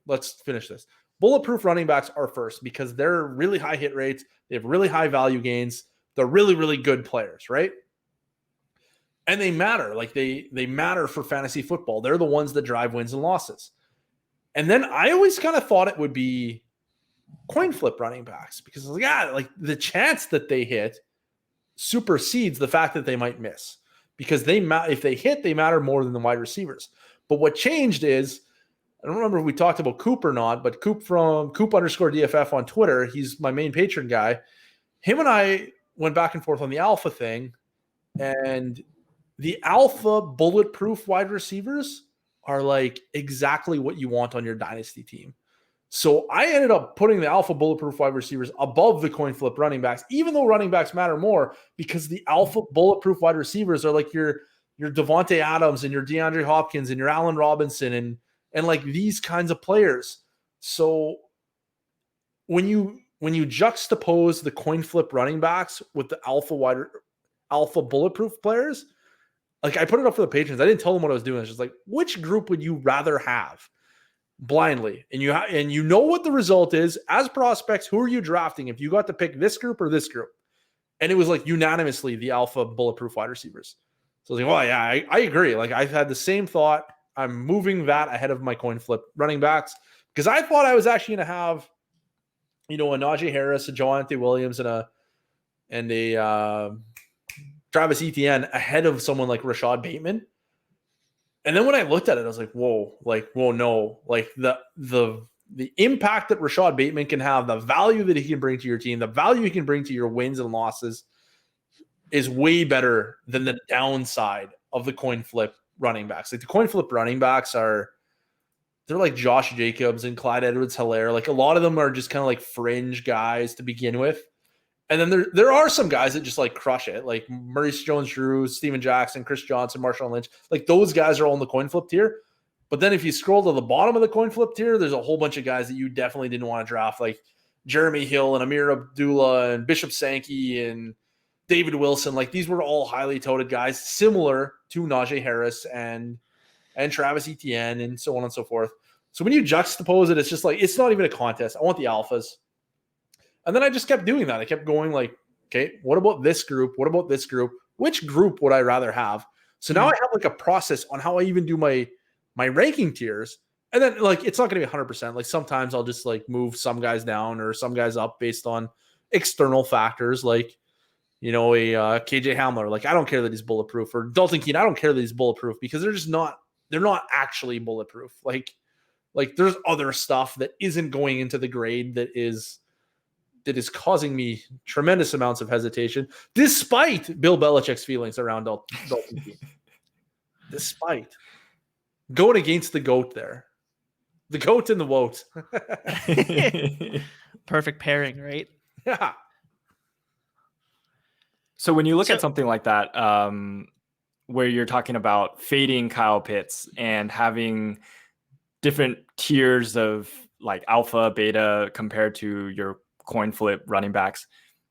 let's finish this. Bulletproof running backs are first because they're really high hit rates. They have really high value gains. They're really, really good players, right? And they matter. Like they matter for fantasy football. They're the ones that drive wins and losses. And then I always kind of thought it would be coin flip running backs because like the chance that they hit supersedes the fact that they might miss. because if they hit, they matter more than the wide receivers. But what changed is, I don't remember if we talked about Coop or not, but Coop from Coop_DFF on Twitter, he's my main patron guy. Him and I went back and forth on the alpha thing, and the alpha bulletproof wide receivers are like exactly what you want on your dynasty team. So I ended up putting the alpha bulletproof wide receivers above the coin flip running backs, even though running backs matter more, because the alpha bulletproof wide receivers are like your Devonta Adams and your DeAndre Hopkins and your Allen Robinson and like these kinds of players. So when you juxtapose the coin flip running backs with the alpha bulletproof players, like I put it up for the patrons. I didn't tell them what I was doing. It's just like, which group would you rather have blindly? And you know what the result is as prospects. Who are you drafting if you got to pick this group or this group? And it was like unanimously the alpha bulletproof wide receivers. So I was like, well, yeah, I agree. Like I've had the same thought. I'm moving that ahead of my coin flip running backs because I thought I was actually going to have, a Najee Harris, a Javonte Williams, and a Travis Etienne ahead of someone like Rashad Bateman. And then when I looked at it, I was like, whoa, no. Like the impact that Rashad Bateman can have, the value that he can bring to your team, the value he can bring to your wins and losses is way better than the downside of the coin flip running backs. Like the coin flip running backs they're like Josh Jacobs and Clyde Edwards-Helaire. Like a lot of them are just kind of like fringe guys to begin with. And then there are some guys that just like crush it, like Maurice Jones-Drew, Steven Jackson, Chris Johnson, Marshawn Lynch. Like those guys are all in the coin flip tier. But then if you scroll to the bottom of the coin flip tier, there's a whole bunch of guys that you definitely didn't want to draft, like Jeremy Hill and Amir Abdullah and Bishop Sankey and David Wilson. Like these were all highly touted guys, similar to Najee Harris and Travis Etienne and so on and so forth. So when you juxtapose it, it's just like, it's not even a contest. I want the alphas. And then I just kept doing that. I kept going like, okay, what about this group? What about this group? Which group would I rather have? So now I have like a process on how I even do my ranking tiers. And then like, it's not going to be 100%. Like sometimes I'll just like move some guys down or some guys up based on external factors. Like, a KJ Hamler. Like, I don't care that he's bulletproof, or Dalton Keene. I don't care that he's bulletproof because they're not actually bulletproof. Like there's other stuff that isn't going into the grade that is causing me tremendous amounts of hesitation, despite Bill Belichick's feelings around Dalton Keene. Despite going against the GOAT there. The GOAT and the WOAT. Perfect pairing, right? Yeah. So when you look at something like that, where you're talking about fading Kyle Pitts and having different tiers of like alpha, beta compared to your coin flip running backs,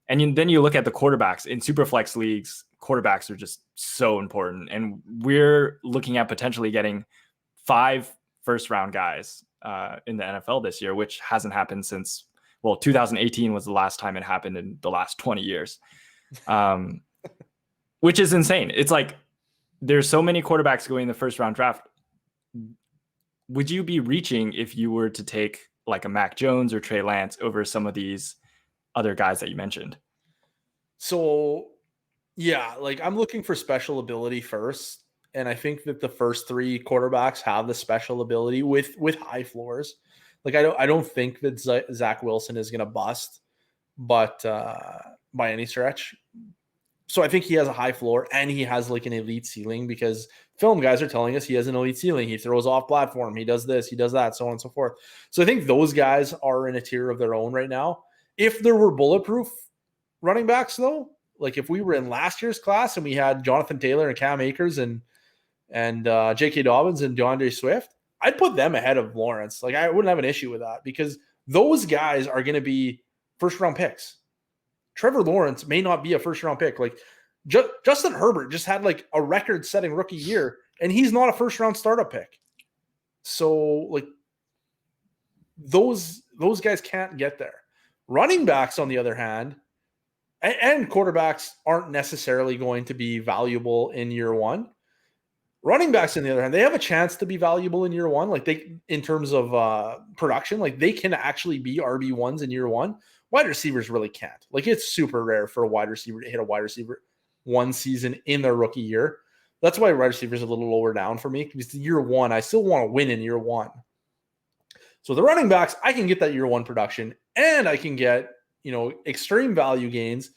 and then you look at the quarterbacks in Superflex leagues, quarterbacks are just so important. And we're looking at potentially getting 5 first-round guys in the NFL this year, which hasn't happened since, 2018 was the last time it happened in the last 20 years. Which is insane. It's like there's so many quarterbacks going in the first round draft. Would you be reaching if you were to take like a Mac Jones or Trey Lance over some of these other guys that you mentioned? So yeah, like I'm looking for special ability first. And I think that the first 3 quarterbacks have the special ability with high floors. Like I don't think that Zach Wilson is going to bust, but by any stretch. So I think he has a high floor and he has like an elite ceiling because film guys are telling us he has an elite ceiling. He throws off platform. He does this, he does that, so on and so forth. So I think those guys are in a tier of their own right now. If there were bulletproof running backs though, like if we were in last year's class and we had Jonathan Taylor and Cam Akers and J.K. Dobbins and DeAndre Swift, I'd put them ahead of Lawrence. Like I wouldn't have an issue with that because those guys are going to be first round picks. Trevor Lawrence may not be a first-round pick. Like Justin Herbert just had like a record-setting rookie year, and he's not a first-round startup pick. So like those guys can't get there. Running backs, on the other hand, and quarterbacks aren't necessarily going to be valuable in year one. Running backs, on the other hand, they have a chance to be valuable in year one. Like in terms of production, like they can actually be RB1s in year one. Wide receivers really can't. Like it's super rare for a wide receiver to hit a wide receiver 1 season in their rookie year. That's why wide receiver is a little lower down for me, because year one, I still want to win in year one. So the running backs, I can get that year one production, and I can get, extreme value gains,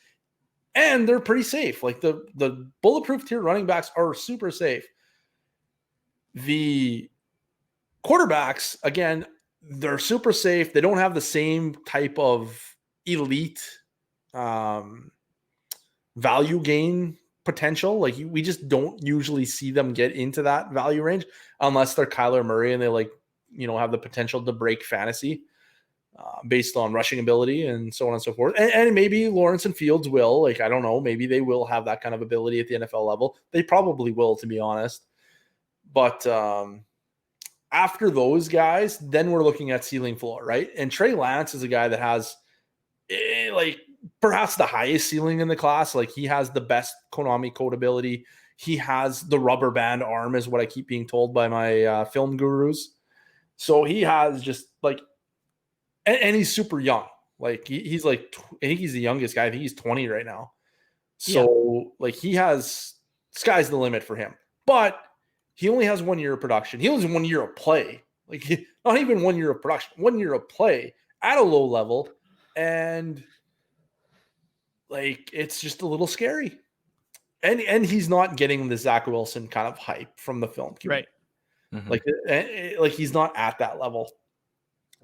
and they're pretty safe. Like the bulletproof tier running backs are super safe. The quarterbacks, again, they're super safe. They don't have the same type of elite value gain potential. Like we just don't usually see them get into that value range unless they're Kyler Murray and they have the potential to break fantasy based on rushing ability and so on and so forth. And maybe Lawrence and Fields will, I don't know, maybe they will have that kind of ability at the NFL level. They probably will, to be honest. But after those guys, then we're looking at ceiling floor, right? And Trey Lance is a guy that has perhaps the highest ceiling in the class. Like he has the best Konami code ability. He has the rubber band arm is what I keep being told by my film gurus. So he has just and he's super young. He's I think he's the youngest guy. I think he's 20 right now. So he has, sky's the limit for him, but he only has 1 year of production. He only has 1 year of play. Not even 1 year of production, 1 year of play at a low level. And it's just a little scary. And he's not getting the Zach Wilson kind of hype from the film. Right. Mm-hmm. He's not at that level.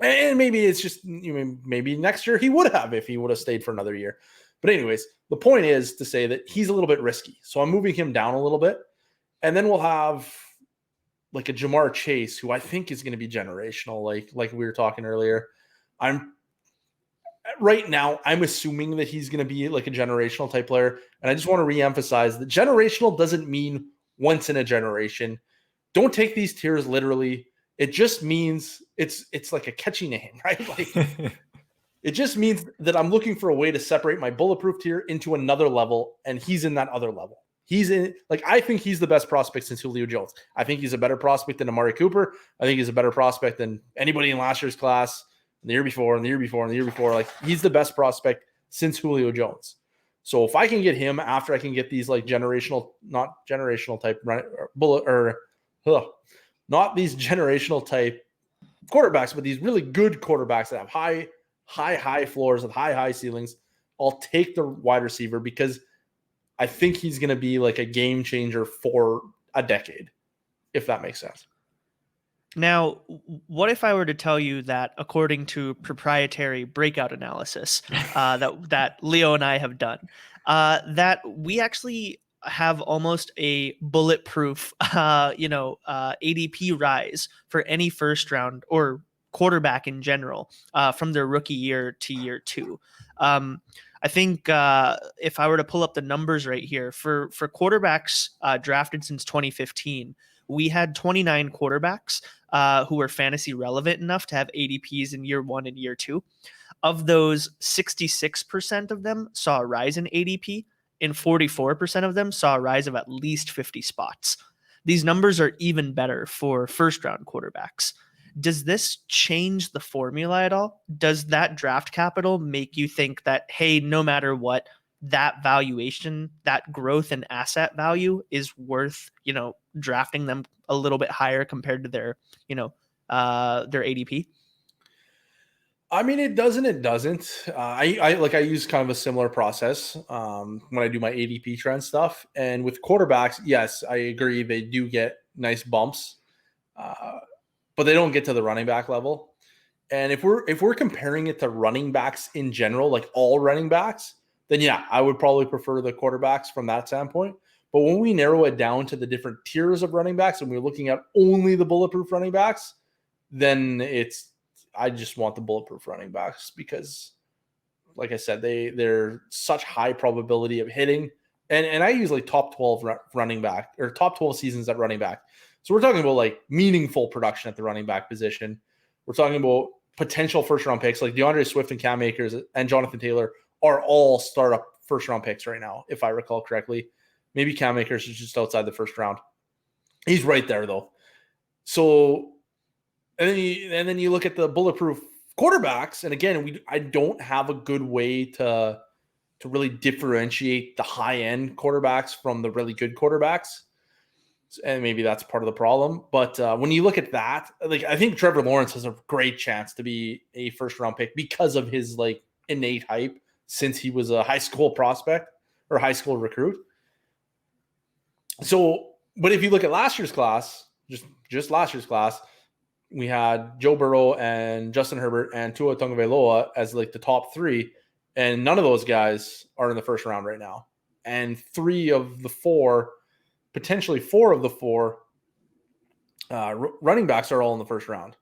And maybe it's just, maybe next year he would have if he would have stayed for another year. But anyways, the point is to say that he's a little bit risky. So I'm moving him down a little bit. And then we'll have a Jamar Chase, who I think is going to be generational, like we were talking earlier. Right now, I'm assuming that he's going to be a generational type player. And I just want to reemphasize that generational doesn't mean once in a generation. Don't take these tiers literally. It just means it's like a catchy name, right? It just means that I'm looking for a way to separate my bulletproof tier into another level, and he's in that other level. He's in, I think he's the best prospect since Julio Jones. I think he's a better prospect than Amari Cooper. I think he's a better prospect than anybody in last year's class, the year before, and the year before, and the year before. He's the best prospect since Julio Jones. So if I can get him after I can get these generational, not generational type not these generational type quarterbacks, but these really good quarterbacks that have high floors and high ceilings, I'll take the wide receiver because I think he's going to be a game changer for a decade, if that makes sense. Now, what if I were to tell you that according to proprietary breakout analysis that Leo and I have done, that we actually have almost a bulletproof, ADP rise for any first round or quarterback in general from their rookie year to year two. I think if I were to pull up the numbers right here for quarterbacks drafted since 2015, we had 29 quarterbacks who were fantasy relevant enough to have ADPs in year one and year two. Of those, 66% of them saw a rise in ADP, and 44% of them saw a rise of at least 50 spots. These numbers are even better for first-round quarterbacks. Does this change the formula at all? Does that draft capital make you think that, hey, no matter what, that valuation, that growth in asset value is worth, drafting them a little bit higher compared to their ADP? I mean, it does and it doesn't. I use kind of a similar process when I do my ADP trend stuff. And with quarterbacks, yes, I agree. They do get nice bumps, but they don't get to the running back level. And if we're comparing it to running backs in general, all running backs, then yeah, I would probably prefer the quarterbacks from that standpoint. But when we narrow it down to the different tiers of running backs and we're looking at only the bulletproof running backs, then I just want the bulletproof running backs because, like I said, they're such high probability of hitting. And I use top 12 running back or top 12 seasons at running back. So we're talking about meaningful production at the running back position. We're talking about potential first round picks DeAndre Swift and Cam Akers and Jonathan Taylor are all startup first round picks right now, if I recall correctly. Maybe Cam Akers is just outside the first round. He's right there though. So, and then you look at the bulletproof quarterbacks, and again, I don't have a good way to really differentiate the high end quarterbacks from the really good quarterbacks. And maybe that's part of the problem. But when you look at that, like, I think Trevor Lawrence has a great chance to be a first-round pick because of his like innate hype since he was a high school prospect or high school recruit. So, but if you look at last year's class, just last year's class, we had Joe Burrow and Justin Herbert and Tua Tagovailoa as like the top three, and none of those guys are in the first round right now. And potentially four of the four running backs are all in the first round.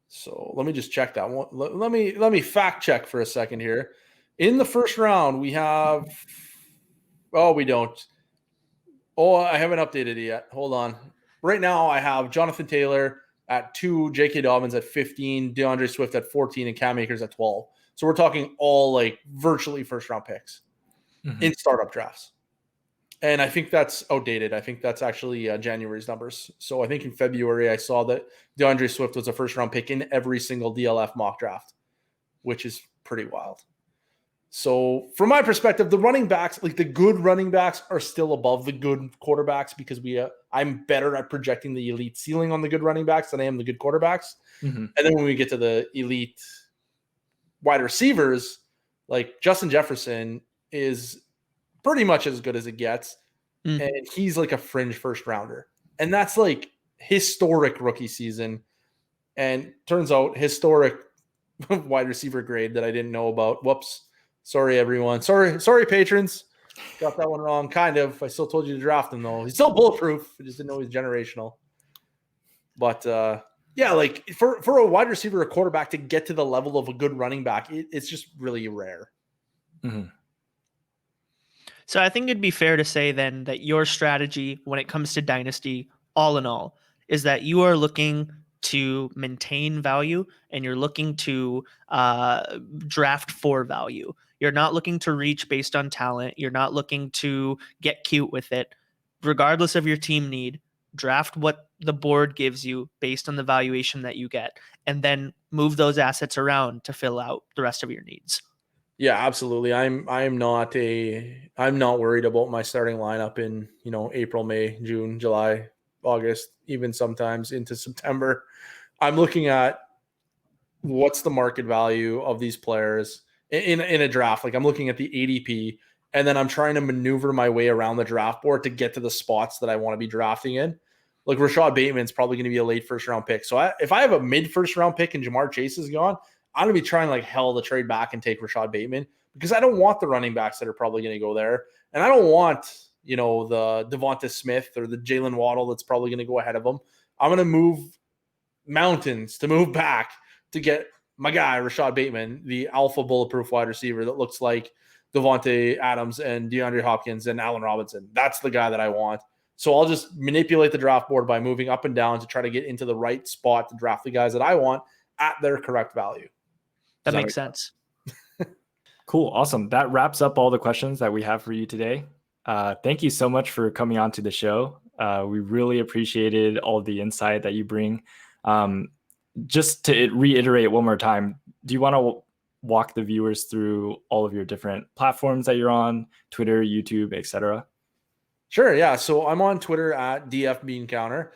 So let me just check that one. Let me fact check for a second here. In the first round, we have. Oh, we don't. Oh, I haven't updated it yet. Hold on. Right now, I have Jonathan Taylor at 2, J.K. Dobbins at 15, DeAndre Swift at 14, and Cam Akers at 12. So we're talking all like virtually first-round picks in startup drafts. And I think that's outdated. I think that's actually January's numbers. So I think in February, I saw that DeAndre Swift was a first-round pick in every single DLF mock draft, which is pretty wild. So from my perspective, the running backs, like the good running backs, are still above the good quarterbacks because I'm better at projecting the elite ceiling on the good running backs than I am the good quarterbacks. And then when we get to the elite wide receivers, like Justin Jefferson is pretty much as good as it gets. And he's like a fringe first rounder. And that's like historic rookie season. And turns out historic wide receiver grade that I didn't know about. Whoops. Sorry, everyone. Sorry, patrons. Got that one wrong, kind of. I still told you to draft him, though. He's still bulletproof. I just didn't know he's generational. But, yeah, like for a wide receiver, a quarterback to get to the level of a good running back, it's just really rare. So I think it'd be fair to say then that your strategy when it comes to Dynasty, all in all, is that you are looking to maintain value and you're looking to draft for value. You're not looking to reach based on talent. You're not looking to get cute with it. Regardless of your team need, draft what the board gives you based on the valuation that you get, and then move those assets around to fill out the rest of your needs. Yeah, absolutely. I'm not worried about my starting lineup in, April, May, June, July, August, even sometimes into September. I'm looking at what's the market value of these players in a draft. Like I'm looking at the ADP, and then I'm trying to maneuver my way around the draft board to get to the spots that I want to be drafting in. Like Rashad Bateman's probably going to be a late first round pick. So if I have a mid first round pick and Jamar Chase is gone, I'm going to be trying like hell to trade back and take Rashad Bateman because I don't want the running backs that are probably going to go there. And I don't want, the Devonta Smith or the Jalen Waddle that's probably going to go ahead of them. I'm going to move mountains to move back to get my guy, Rashad Bateman, the alpha bulletproof wide receiver that looks like Devontae Adams and DeAndre Hopkins and Allen Robinson. That's the guy that I want. So I'll just manipulate the draft board by moving up and down to try to get into the right spot to draft the guys that I want at their correct value. That makes sense. Cool. Awesome. That wraps up all the questions that we have for you today. Thank you so much for coming on to the show. We really appreciated all the insight that you bring. Just to reiterate one more time, do you want to walk the viewers through all of your different platforms that you're on, Twitter, YouTube, etc.? Sure. Yeah. So I'm on Twitter at DfBeanCounter.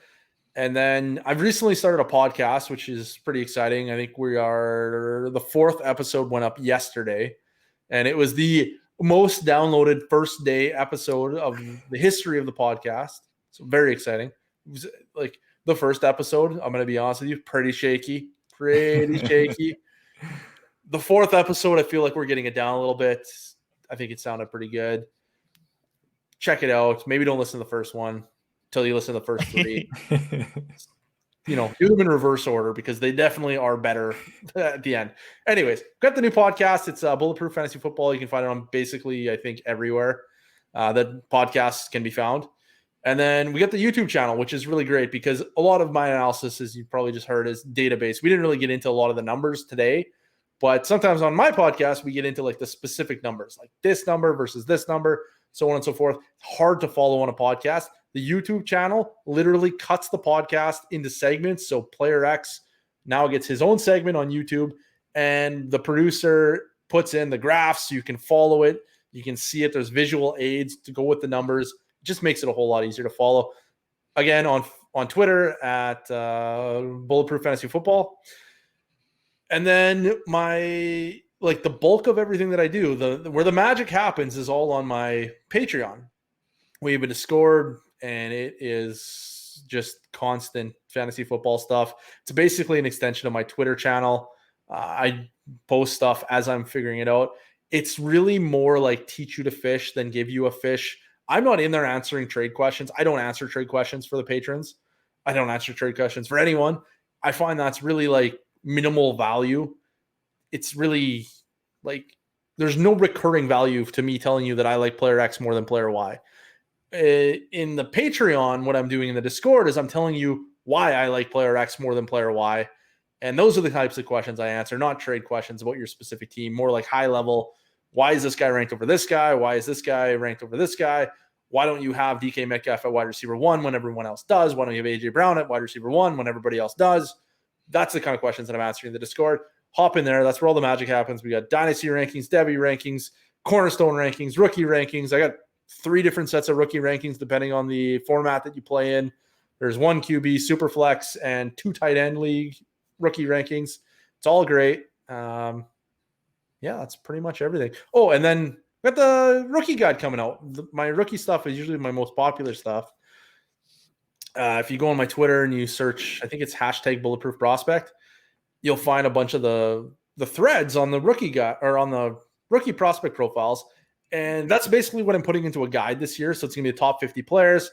And then I've recently started a podcast, which is pretty exciting. I think the 4th episode went up yesterday, and it was the most downloaded first day episode of the history of the podcast. So very exciting. It was like the first episode, I'm going to be honest with you, pretty shaky. The 4th episode, I feel like we're getting it down a little bit. I think it sounded pretty good. Check it out. Maybe don't listen to the first one until you listen to the first 3. Do them in reverse order because they definitely are better at the end. Anyways, got the new podcast. It's Bulletproof Fantasy Football. You can find it on basically, I think, everywhere that podcasts can be found. And then we got the YouTube channel, which is really great because a lot of my analysis, as you probably just heard, is database. We didn't really get into a lot of the numbers today, but sometimes on my podcast, we get into like the specific numbers, like this number versus this number, so on and so forth. It's hard to follow on a podcast. The YouTube channel literally cuts the podcast into segments. So Player X now gets his own segment on YouTube, and the producer puts in the graphs so you can follow it. You can see it. There's visual aids to go with the numbers. It just makes it a whole lot easier to follow. again on Twitter at Bulletproof Fantasy Football. And then the bulk of everything that I do, where the magic happens is all on my Patreon. We have a Discord, and it is just constant fantasy football stuff. It's basically an extension of my Twitter channel. I post stuff as I'm figuring it out. It's really more like teach you to fish than give you a fish. I'm not in there answering trade questions. I don't answer trade questions for the patrons. I don't answer trade questions for anyone. I find that's really like minimal value. It's really like there's no recurring value to me telling you that I like player X more than player Y. In the Patreon, what I'm doing in the Discord is I'm telling you why I like player X more than player Y. And those are the types of questions I answer, not trade questions about your specific team, more like high level. Why is this guy ranked over this guy? Why is this guy ranked over this guy? Why don't you have DK Metcalf at wide receiver 1 when everyone else does? Why don't you have AJ Brown at wide receiver 1 when everybody else does? That's the kind of questions that I'm answering in the Discord. Hop in there. That's where all the magic happens. We got Dynasty rankings, Devy rankings, Cornerstone rankings, rookie rankings. I got 3 different sets of rookie rankings depending on the format that you play in. There's 1 QB, Superflex, and 2 tight end league rookie rankings. It's all great. Yeah, that's pretty much everything. Oh, and then we got the rookie guide coming out. My rookie stuff is usually my most popular stuff. If you go on my Twitter and you search, I think it's hashtag Bulletproof Prospect, you'll find a bunch of the threads on the rookie guide or on the rookie prospect profiles. And that's basically what I'm putting into a guide this year. So it's going to be the top 50 players.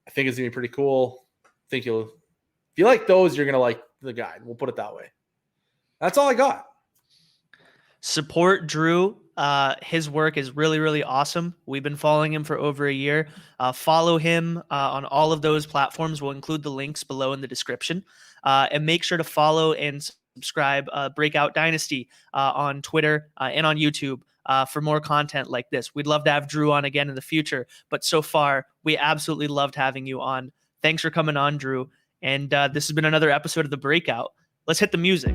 I think it's going to be pretty cool. I think if you like those, you're going to like the guide. We'll put it that way. That's all I got. Support Drew. His work is really, really awesome. We've been following him for over a year. Follow him on all of those platforms. We'll include the links below in the description. And make sure to follow and subscribe Breakout Dynasty on Twitter and on YouTube for more content like this. We'd love to have Drew on again in the future, but so far, we absolutely loved having you on. Thanks for coming on, Drew. And this has been another episode of The Breakout. Let's hit the music.